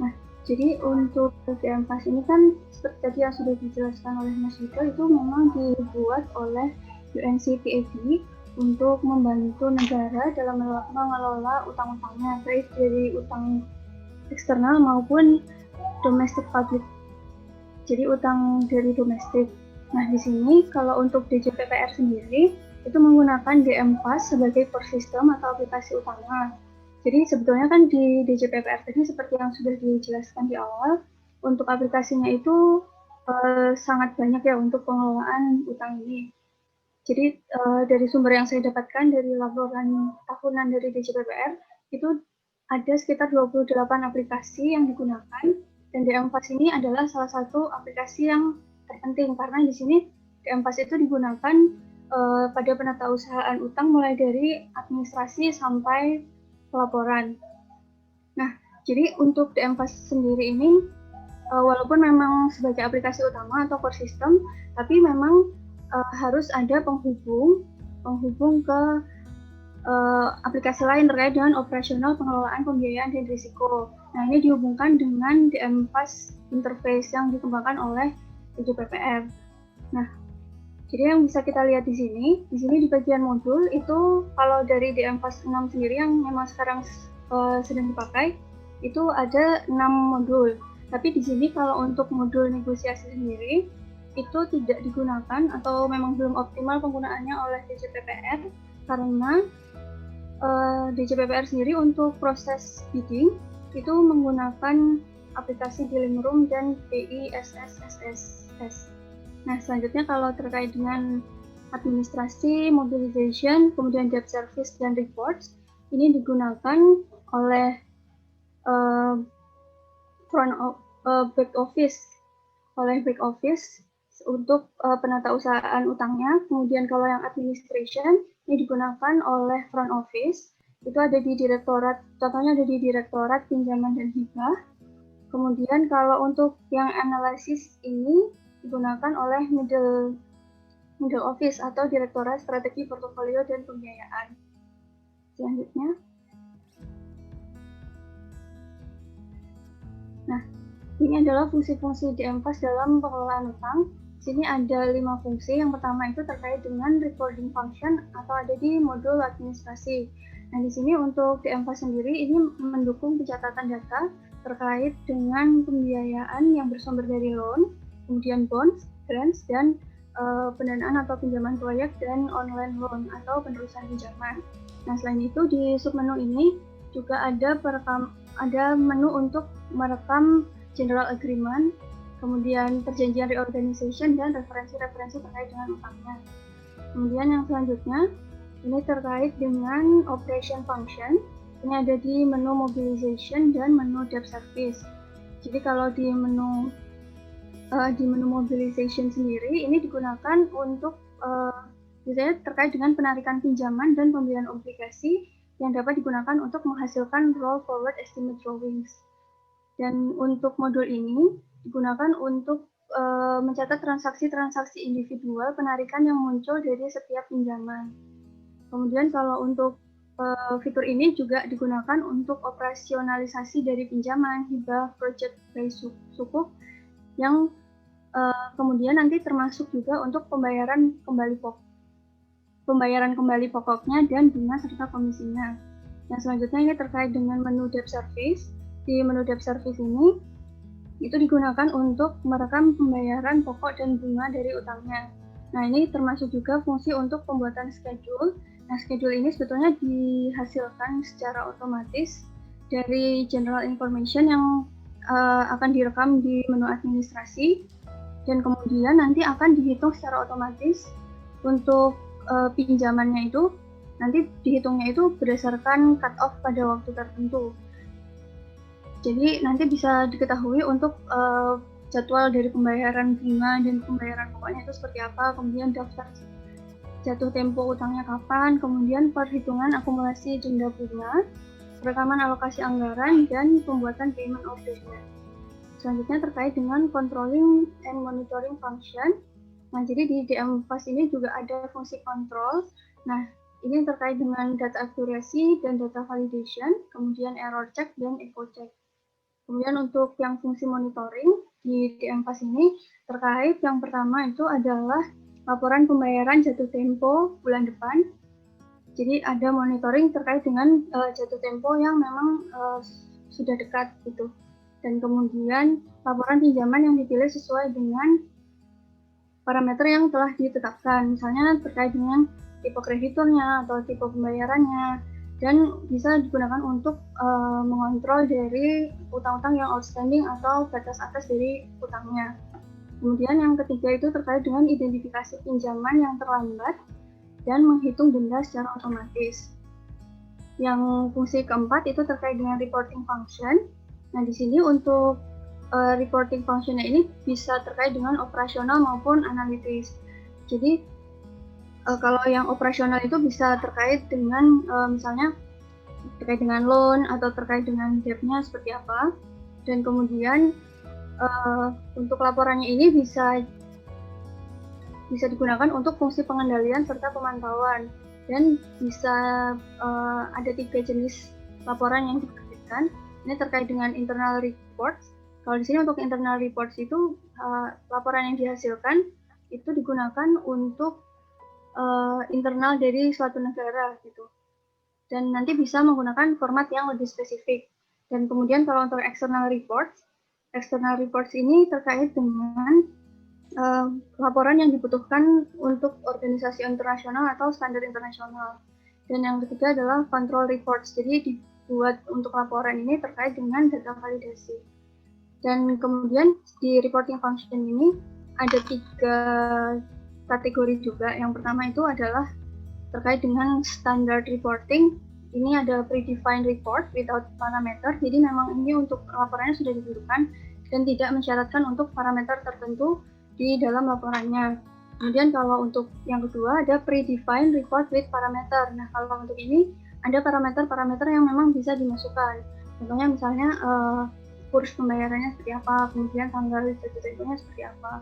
Nah, jadi untuk DM Fast ini kan seperti tadi yang sudah dijelaskan oleh Mas Vito, itu memang dibuat oleh UNCTAD untuk membantu negara dalam mengelola utang-utangnya, baik dari utang eksternal maupun domestic public. Jadi utang dari domestik. Nah, di sini kalau untuk DJPPR sendiri itu menggunakan DM Fast sebagai core system atau aplikasi utama. Jadi sebetulnya kan di DJPPR tadi seperti yang sudah dijelaskan di awal, untuk aplikasinya itu sangat banyak ya untuk pengelolaan utang ini. Jadi dari sumber yang saya dapatkan dari laporan tahunan dari DJPPR itu ada sekitar 28 aplikasi yang digunakan, dan DM Fast ini adalah salah satu aplikasi yang terpenting karena di sini DM Fast itu digunakan pada penatausahaan utang mulai dari administrasi sampai pelaporan. Nah, jadi untuk DM Fast sendiri ini walaupun memang sebagai aplikasi utama atau core system, tapi memang harus ada penghubung ke aplikasi lain terkait dengan operasional pengelolaan pembiayaan dan risiko. Nah, ini dihubungkan dengan DM Fast interface yang dikembangkan oleh DJPPR. Nah, jadi yang bisa kita lihat di sini di bagian modul itu kalau dari DM Fast 6 sendiri yang memang sekarang sedang dipakai itu ada 6 modul. Tapi di sini kalau untuk modul negosiasi sendiri itu tidak digunakan atau memang belum optimal penggunaannya oleh DJPPR karena DJPPR sendiri untuk proses bidding itu menggunakan aplikasi Dealing Room dan BISSSS. Nah, selanjutnya kalau terkait dengan administrasi, mobilization, kemudian debt service dan reports, ini digunakan oleh back office untuk penatausahaan utangnya. Kemudian kalau yang administration ini digunakan oleh front office, itu ada di direktorat, contohnya ada di direktorat pinjaman dan hibah. Kemudian kalau untuk yang analisis ini digunakan oleh middle office atau direktorat strategi portofolio dan pembiayaan. Selanjutnya. Nah, ini adalah fungsi-fungsi DM Fast dalam pengelolaan utang. Di sini ada 5 fungsi. Yang pertama itu terkait dengan reporting function atau ada di modul administrasi. Nah, di sini untuk DM Fast sendiri ini mendukung pencatatan data terkait dengan pembiayaan yang bersumber dari loan, kemudian bonds, grants, dan pendanaan atau pinjaman proyek dan online loan atau penerusan pinjaman. Nah, selain itu di submenu ini juga ada menu untuk merekam general agreement, kemudian perjanjian reorganization dan referensi-referensi terkait dengan utangnya. Kemudian yang selanjutnya ini terkait dengan operation function. Ini ada di menu mobilization dan menu debt service. Jadi kalau di menu mobilization sendiri ini digunakan untuk biasanya terkait dengan penarikan pinjaman dan pembelian obligasi yang dapat digunakan untuk menghasilkan roll forward estimate drawings. Dan untuk modul ini digunakan untuk mencatat transaksi-transaksi individual penarikan yang muncul dari setiap pinjaman. Kemudian kalau untuk fitur ini juga digunakan untuk operasionalisasi dari pinjaman, hibah, project by sukuk yang kemudian nanti termasuk juga untuk pembayaran kembali pokoknya dan bunga serta komisinya. Yang selanjutnya ini terkait dengan menu debt service. Di menu debt service ini itu digunakan untuk merekam pembayaran pokok dan bunga dari utangnya. Nah, ini termasuk juga fungsi untuk pembuatan schedule. Nah, schedule ini sebetulnya dihasilkan secara otomatis dari general information yang akan direkam di menu administrasi dan kemudian nanti akan dihitung secara otomatis untuk pinjamannya itu nanti dihitungnya itu berdasarkan cut off pada waktu tertentu. Jadi nanti bisa diketahui untuk jadwal dari pembayaran bunga dan pembayaran pokoknya itu seperti apa, kemudian daftar jatuh tempo utangnya kapan, kemudian perhitungan akumulasi denda bunga, rekaman alokasi anggaran, dan pembuatan payment ordernya. Selanjutnya terkait dengan controlling and monitoring function. Nah, jadi di DM Fast ini juga ada fungsi kontrol. Nah, ini terkait dengan data accuracy dan data validation, kemudian error check dan echo check. Kemudian untuk yang fungsi monitoring di DM Fast ini terkait yang pertama itu adalah laporan pembayaran jatuh tempo bulan depan. Jadi ada monitoring terkait dengan jatuh tempo yang memang sudah dekat gitu. Dan kemudian laporan pinjaman yang dipilih sesuai dengan parameter yang telah ditetapkan. Misalnya terkait dengan tipe krediturnya atau tipe pembayarannya. Dan bisa digunakan untuk mengontrol dari utang-utang yang outstanding atau batas atas dari utangnya. Kemudian yang ketiga itu terkait dengan identifikasi pinjaman yang terlambat dan menghitung denda secara otomatis. Yang fungsi keempat itu terkait dengan reporting function. Nah, di sini untuk reporting functionnya ini bisa terkait dengan operasional maupun analitis. Jadi kalau yang operasional itu bisa terkait dengan misalnya terkait dengan loan atau terkait dengan debt-nya seperti apa. Dan kemudian untuk laporannya ini bisa digunakan untuk fungsi pengendalian serta pemantauan, dan bisa ada 3 jenis laporan yang diterbitkan. Ini terkait dengan internal reports. Kalau di sini untuk internal reports itu laporan yang dihasilkan itu digunakan untuk internal dari suatu negara gitu, dan nanti bisa menggunakan format yang lebih spesifik. Dan kemudian kalau untuk external reports ini terkait dengan laporan yang dibutuhkan untuk organisasi internasional atau standar internasional. Dan yang ketiga adalah control reports. Jadi dibuat untuk laporan ini terkait dengan data validasi. Dan kemudian di reporting function ini ada 3 kategori juga. Yang pertama itu adalah terkait dengan standard reporting. Ini ada predefined report without parameter. Jadi memang ini untuk laporannya sudah ditentukan dan tidak mensyaratkan untuk parameter tertentu di dalam laporannya. Kemudian kalau untuk yang kedua ada predefined report with parameter. Nah, kalau untuk ini ada parameter-parameter yang memang bisa dimasukkan. Contohnya misalnya kurs pembayarannya seperti apa, kemudian tanggal jatuh temponya seperti apa.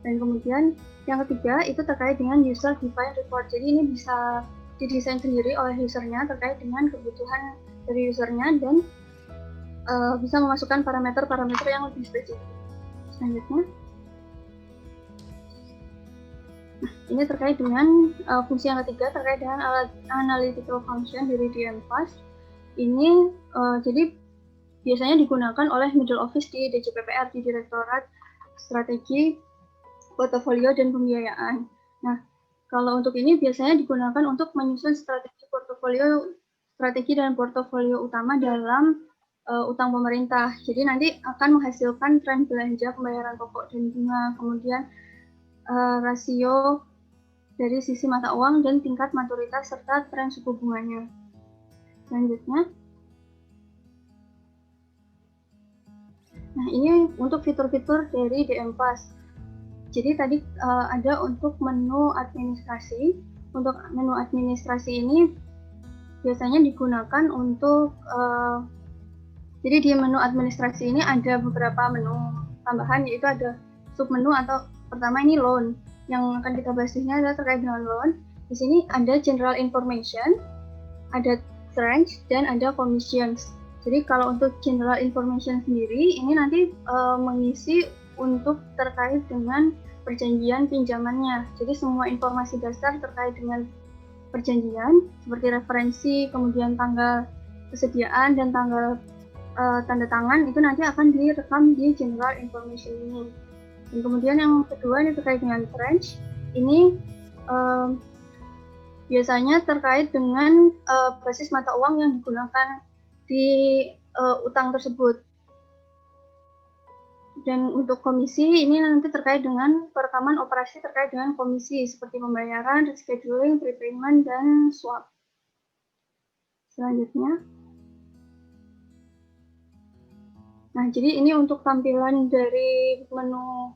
Dan kemudian yang ketiga itu terkait dengan user defined report. Jadi ini bisa didesain sendiri oleh usernya terkait dengan kebutuhan dari usernya dan bisa memasukkan parameter-parameter yang lebih spesifik. Selanjutnya, nah, ini terkait dengan fungsi yang ketiga terkait dengan analytical function dari DM Fast. Ini jadi biasanya digunakan oleh middle office di DJPPR, di Direktorat Strategi, Portofolio dan Pembiayaan. Nah, kalau untuk ini biasanya digunakan untuk menyusun strategi dan portofolio utama dalam utang pemerintah. Jadi nanti akan menghasilkan tren belanja pembayaran pokok dan bunga, kemudian rasio dari sisi mata uang dan tingkat maturitas serta tren suku bunganya. Selanjutnya, nah ini untuk fitur-fitur dari DM Fast. Jadi tadi ada untuk menu administrasi. Untuk menu administrasi ini biasanya digunakan untuk jadi di menu administrasi ini ada beberapa menu tambahan, yaitu ada submenu atau pertama ini loan. Yang akan kita bahas di sini adalah terkait dengan loan. Di sini ada general information, ada tranche, dan ada commissions. Jadi kalau untuk general information sendiri ini nanti mengisi untuk terkait dengan perjanjian pinjamannya. Jadi semua informasi dasar terkait dengan perjanjian seperti referensi, kemudian tanggal kesediaan dan tanggal tanda tangan itu nanti akan direkam di general information ini. Dan kemudian yang kedua ini terkait dengan tranche. Ini biasanya terkait dengan basis mata uang yang digunakan di utang tersebut. Dan untuk komisi ini nanti terkait dengan perekaman operasi terkait dengan komisi seperti pembayaran, rescheduling, prepayment, dan swap. Selanjutnya. Nah, jadi ini untuk tampilan dari menu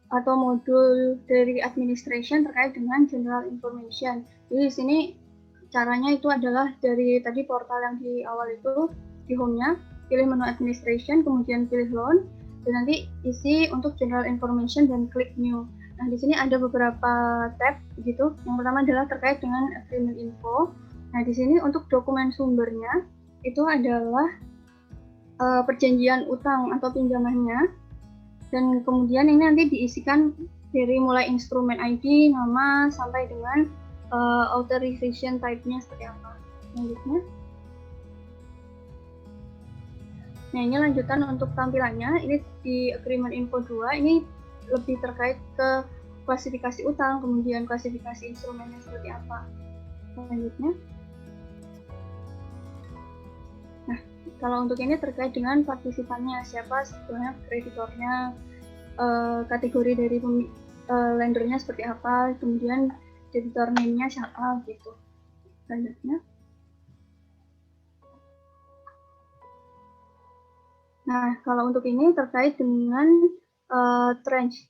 atau modul dari administration terkait dengan general information. Jadi di sini caranya itu adalah dari tadi portal yang di awal itu, di home-nya, pilih menu administration, kemudian pilih loan, dan nanti isi untuk general information dan klik new. Nah, di sini ada beberapa tab gitu. Yang pertama adalah terkait dengan agreement info. Nah, di sini untuk dokumen sumbernya itu adalah perjanjian utang atau pinjamannya, dan kemudian ini nanti diisikan dari mulai instrumen ID, nama, sampai dengan authorization type-nya seperti apa. Selanjutnya. Nah, ini lanjutan untuk tampilannya. Ini di agreement info 2, ini lebih terkait ke klasifikasi utang, kemudian klasifikasi instrumennya seperti apa. Selanjutnya. Nah, kalau untuk ini terkait dengan partisipannya, siapa sebetulnya kreditornya, kategori dari lendernya seperti apa, kemudian debitor name-nya siapa gitu. Selanjutnya. Nah, kalau untuk ini terkait dengan tranche.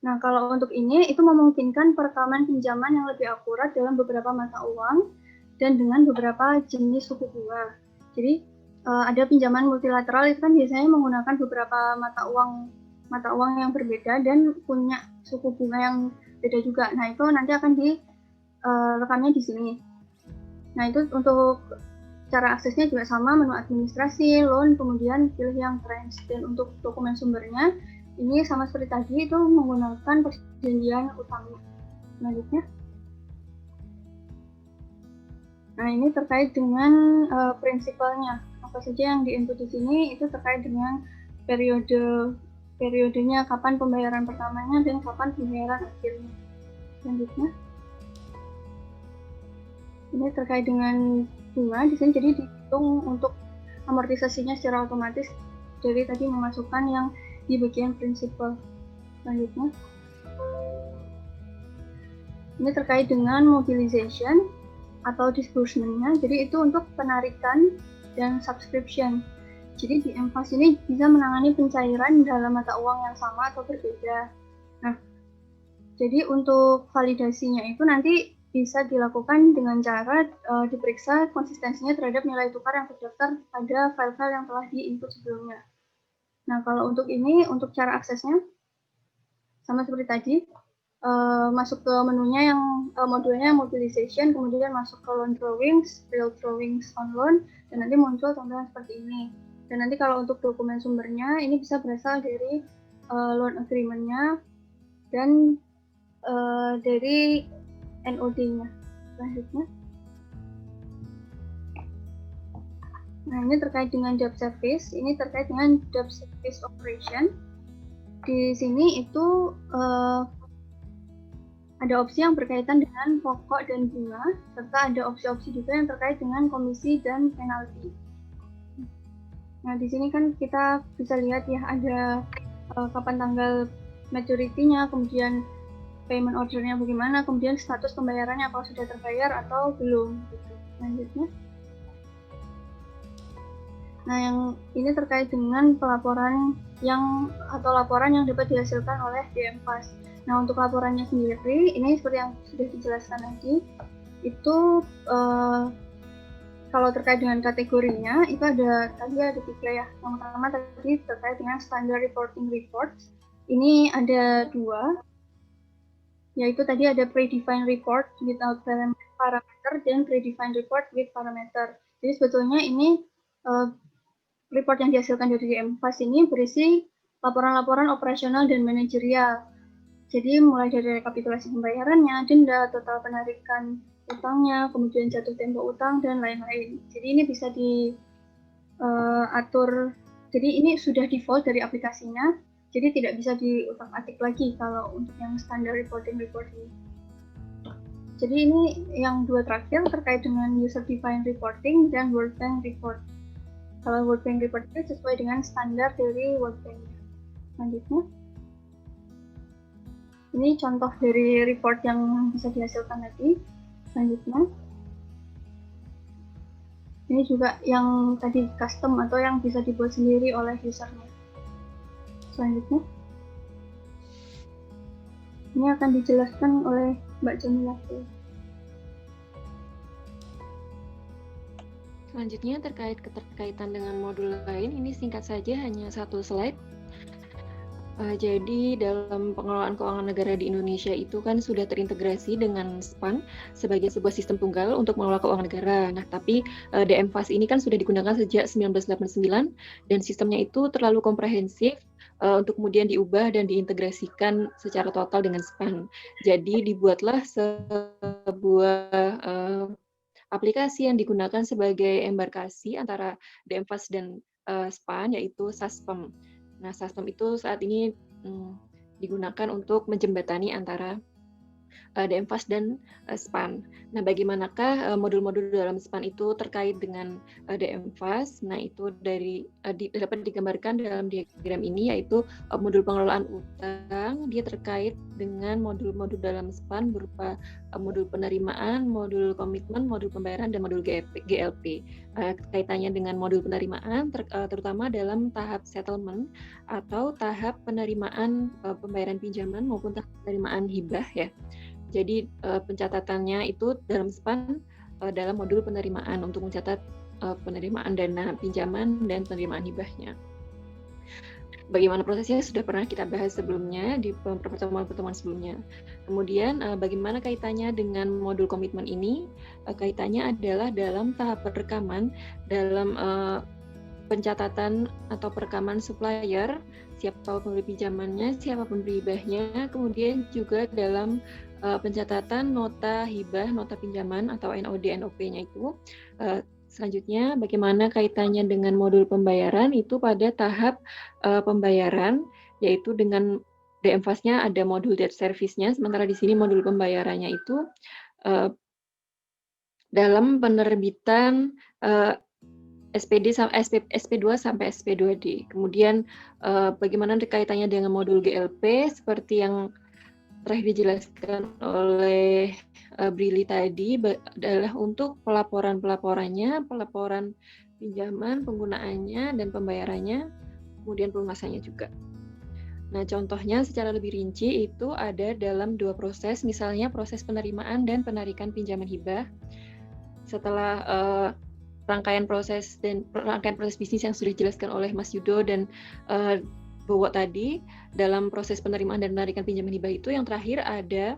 Nah, kalau untuk ini itu memungkinkan perekaman pinjaman yang lebih akurat dalam beberapa mata uang dan dengan beberapa jenis suku bunga. Jadi ada pinjaman multilateral itu kan biasanya menggunakan beberapa mata uang yang berbeda dan punya suku bunga yang beda juga. Nah, itu nanti akan direkamnya di sini. Nah, itu untuk cara aksesnya juga sama, menu administrasi, loan, kemudian pilih yang tranche. Dan untuk dokumen sumbernya, ini sama seperti tadi, itu menggunakan perjanjian utang. Selanjutnya. Nah, ini terkait dengan prinsipalnya. Apa saja yang di-input di sini, itu terkait dengan periodenya, kapan pembayaran pertamanya, dan kapan pembayaran akhirnya. Selanjutnya. Ini terkait dengan bunga, di sini jadi dihitung untuk amortisasinya secara otomatis dari tadi memasukkan yang di bagian prinsipal. Selanjutnya. Ini terkait dengan mobilization atau disbursement-nya, jadi itu untuk penarikan dan subscription. Jadi di MFAS ini bisa menangani pencairan dalam mata uang yang sama atau berbeda. Nah, jadi untuk validasinya itu nanti bisa dilakukan dengan cara diperiksa konsistensinya terhadap nilai tukar yang terdaftar pada file-file yang telah di-input sebelumnya. Nah, kalau untuk ini, untuk cara aksesnya, sama seperti tadi, masuk ke menunya yang modulnya mobilization, kemudian masuk ke loan drawings, real drawings on loan, dan nanti muncul tampilan seperti ini. Dan nanti kalau untuk dokumen sumbernya, ini bisa berasal dari loan agreement-nya dan dari NOD-nya. Selanjutnya. Nah, ini terkait dengan debt service. Ini terkait dengan debt service operation. Di sini itu ada opsi yang berkaitan dengan pokok dan bunga, serta ada opsi-opsi juga yang terkait dengan komisi dan penalti. Nah, di sini kan kita bisa lihat ya, ada kapan tanggal maturity-nya, kemudian payment order-nya bagaimana, kemudian status pembayarannya apakah sudah terbayar atau belum. Gitu. Selanjutnya. Nah, yang ini terkait dengan pelaporan atau laporan yang dapat dihasilkan oleh DMFAS. Nah, untuk laporannya sendiri, ini seperti yang sudah dijelaskan tadi, itu kalau terkait dengan kategorinya, itu ada 3 ya. Yang pertama tadi terkait dengan standard reporting reports. Ini ada 2, yaitu tadi ada predefined report without parameter dan predefined report with parameter. Jadi sebetulnya ini report yang dihasilkan dari MFAS ini berisi laporan-laporan operasional dan manajerial. Jadi mulai dari rekapitulasi pembayarannya, denda, total penarikan utangnya, kemudian jatuh tempo utang, dan lain-lain. Jadi ini bisa diatur, jadi ini sudah default dari aplikasinya, jadi tidak bisa diutak-atik lagi kalau untuk yang standar reporting ini. Jadi ini yang 2 terakhir terkait dengan user defined reporting dan World Bank report. Kalau World Bank report itu sesuai dengan standar dari World Bank. Selanjutnya, ini contoh dari report yang bisa dihasilkan tadi. Selanjutnya, ini juga yang tadi custom atau yang bisa dibuat sendiri oleh usernya. Selanjutnya, ini akan dijelaskan oleh Mbak Jamila. Selanjutnya terkait keterkaitan dengan modul lain, ini singkat saja hanya satu slide. Jadi dalam pengelolaan keuangan negara di Indonesia itu kan sudah terintegrasi dengan SPAN sebagai sebuah sistem tunggal untuk mengelola keuangan negara. Nah, tapi DMFAS ini kan sudah digunakan sejak 1989 dan sistemnya itu terlalu komprehensif untuk kemudian diubah dan diintegrasikan secara total dengan SPAN. Jadi dibuatlah sebuah aplikasi yang digunakan sebagai embarkasi antara DMFAS dan SPAN, yaitu SASPEM. Nah, SASPEM itu saat ini digunakan untuk menjembatani antara DMFAS dan SPAN. Nah, bagaimanakah modul-modul dalam SPAN itu terkait dengan DMFAS? Nah, itu dapat digambarkan dalam diagram ini, yaitu modul pengelolaan utang. Dia terkait dengan modul-modul dalam SPAN berupa modul penerimaan, modul komitmen, modul pembayaran, dan modul GLP. Kaitannya dengan modul penerimaan, terutama dalam tahap settlement atau tahap penerimaan pembayaran pinjaman maupun tahap penerimaan hibah ya. Jadi pencatatannya itu dalam SPAN dalam modul penerimaan untuk mencatat penerimaan dana pinjaman dan penerimaan hibahnya. Bagaimana prosesnya sudah pernah kita bahas sebelumnya di pertemuan-pertemuan sebelumnya. Kemudian bagaimana kaitannya dengan modul komitmen ini? Kaitannya adalah dalam tahap perekaman dalam pencatatan atau perekaman supplier, siapa pemberi pinjamannya, siapa pemberi hibahnya, kemudian juga dalam pencatatan nota hibah, nota pinjaman atau NOD, NOP-nya itu. Selanjutnya, bagaimana kaitannya dengan modul pembayaran itu pada tahap pembayaran, yaitu dengan DMFAS-nya ada modul debt service-nya, sementara di sini modul pembayarannya itu dalam penerbitan SP2 sampai SP2D. Kemudian bagaimana kaitannya dengan modul GLP seperti yang terakhir dijelaskan oleh Brili tadi adalah untuk pelaporan-pelaporannya, pelaporan pinjaman, penggunaannya, dan pembayarannya, kemudian pelunasannya juga. Nah, contohnya secara lebih rinci itu ada dalam dua proses, misalnya proses penerimaan dan penarikan pinjaman hibah. Setelah rangkaian proses bisnis yang sudah dijelaskan oleh Mas Yudo dan Bowo tadi, dalam proses penerimaan dan penarikan pinjaman hibah itu yang terakhir ada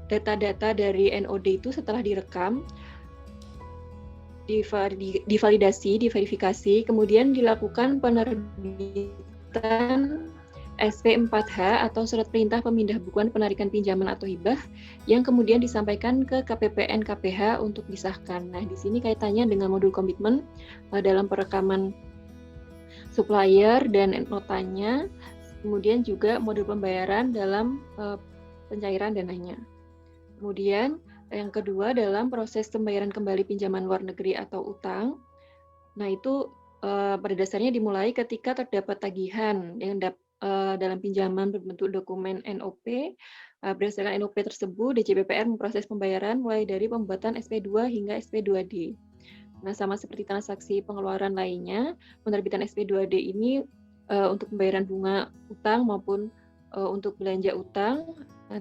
data-data dari NOD itu setelah direkam, divalidasi, diverifikasi, kemudian dilakukan penerbitan SP4H atau surat perintah pemindah bukuan penarikan pinjaman atau hibah yang kemudian disampaikan ke KPPN KPH untuk disahkan. Nah, di sini kaitannya dengan modul komitmen dalam perekaman supplier dan notanya, kemudian juga modul pembayaran dalam pencairan dananya. Kemudian yang kedua dalam proses pembayaran kembali pinjaman luar negeri atau utang. Nah, itu pada dasarnya dimulai ketika terdapat tagihan yang dalam pinjaman berbentuk dokumen NOP. Berdasarkan NOP tersebut, DJPPR memproses pembayaran mulai dari pembuatan SP2 hingga SP2D. Nah, sama seperti transaksi pengeluaran lainnya, penerbitan SP2D ini untuk pembayaran bunga utang maupun untuk belanja utang, nah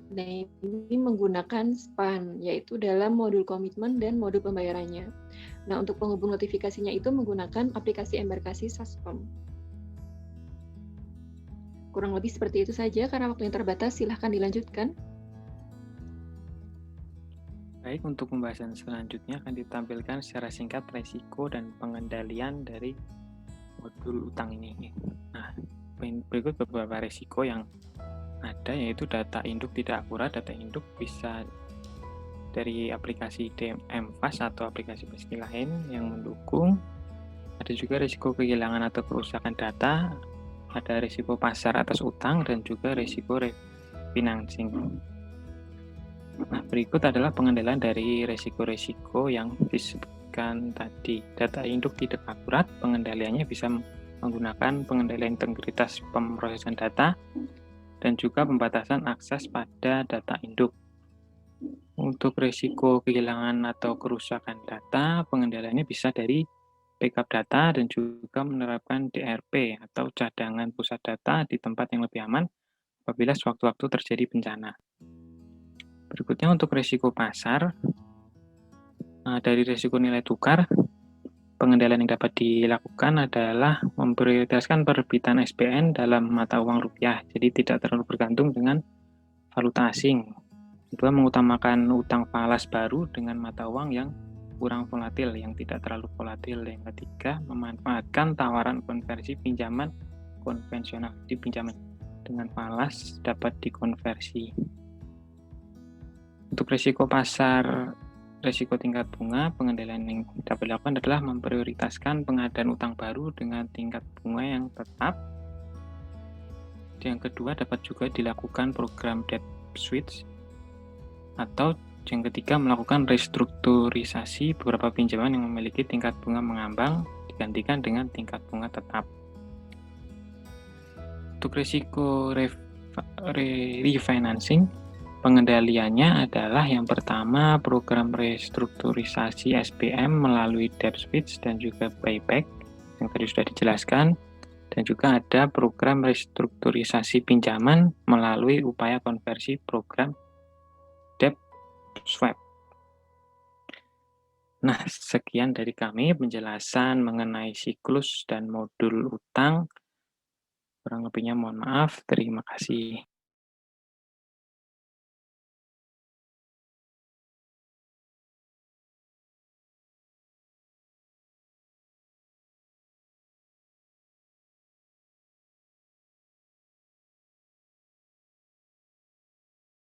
ini menggunakan SPAN, yaitu dalam modul komitmen dan modul pembayarannya. Nah, untuk penghubung notifikasinya itu menggunakan aplikasi embarkasi SASPEM. Kurang lebih seperti itu saja, karena waktu yang terbatas, silahkan dilanjutkan. Baik, untuk pembahasan selanjutnya akan ditampilkan secara singkat resiko dan pengendalian dari modul utang ini. Nah, berikut beberapa resiko yang ada, yaitu data induk tidak akurat. Data induk bisa dari aplikasi DMFAS atau aplikasi basic lain yang mendukung. Ada juga risiko kehilangan atau kerusakan data, ada risiko pasar atas utang, dan juga risiko refinancing. Nah, berikut adalah pengendalian dari resiko-resiko yang disebutkan tadi. Data induk tidak akurat, pengendaliannya bisa menggunakan pengendalian integritas pemrosesan data, dan juga pembatasan akses pada data induk. Untuk risiko kehilangan atau kerusakan data, pengendaliannya bisa dari backup data dan juga menerapkan DRP atau cadangan pusat data di tempat yang lebih aman apabila sewaktu-waktu terjadi bencana. Berikutnya untuk risiko pasar, dari risiko nilai tukar, pengendalian yang dapat dilakukan adalah memprioritaskan penerbitan SPN dalam mata uang rupiah, jadi tidak terlalu bergantung dengan valuta asing. Kedua, mengutamakan utang falas baru dengan mata uang yang kurang volatil, yang tidak terlalu volatil. Yang ketiga, memanfaatkan tawaran konversi pinjaman konvensional, di pinjaman dengan falas dapat dikonversi. Untuk risiko pasar, risiko tingkat bunga, pengendalian yang dapat dilakukan adalah memprioritaskan pengadaan utang baru dengan tingkat bunga yang tetap. Yang kedua, dapat juga dilakukan program debt switch, atau yang ketiga, melakukan restrukturisasi beberapa pinjaman yang memiliki tingkat bunga mengambang digantikan dengan tingkat bunga tetap. Untuk risiko refinancing, pengendaliannya adalah yang pertama, program restrukturisasi SPM melalui debt switch dan juga buyback yang tadi sudah dijelaskan, dan juga ada program restrukturisasi pinjaman melalui upaya konversi program debt swap. Nah, sekian dari kami penjelasan mengenai siklus dan modul utang. Kurang lebihnya mohon maaf. Terima kasih.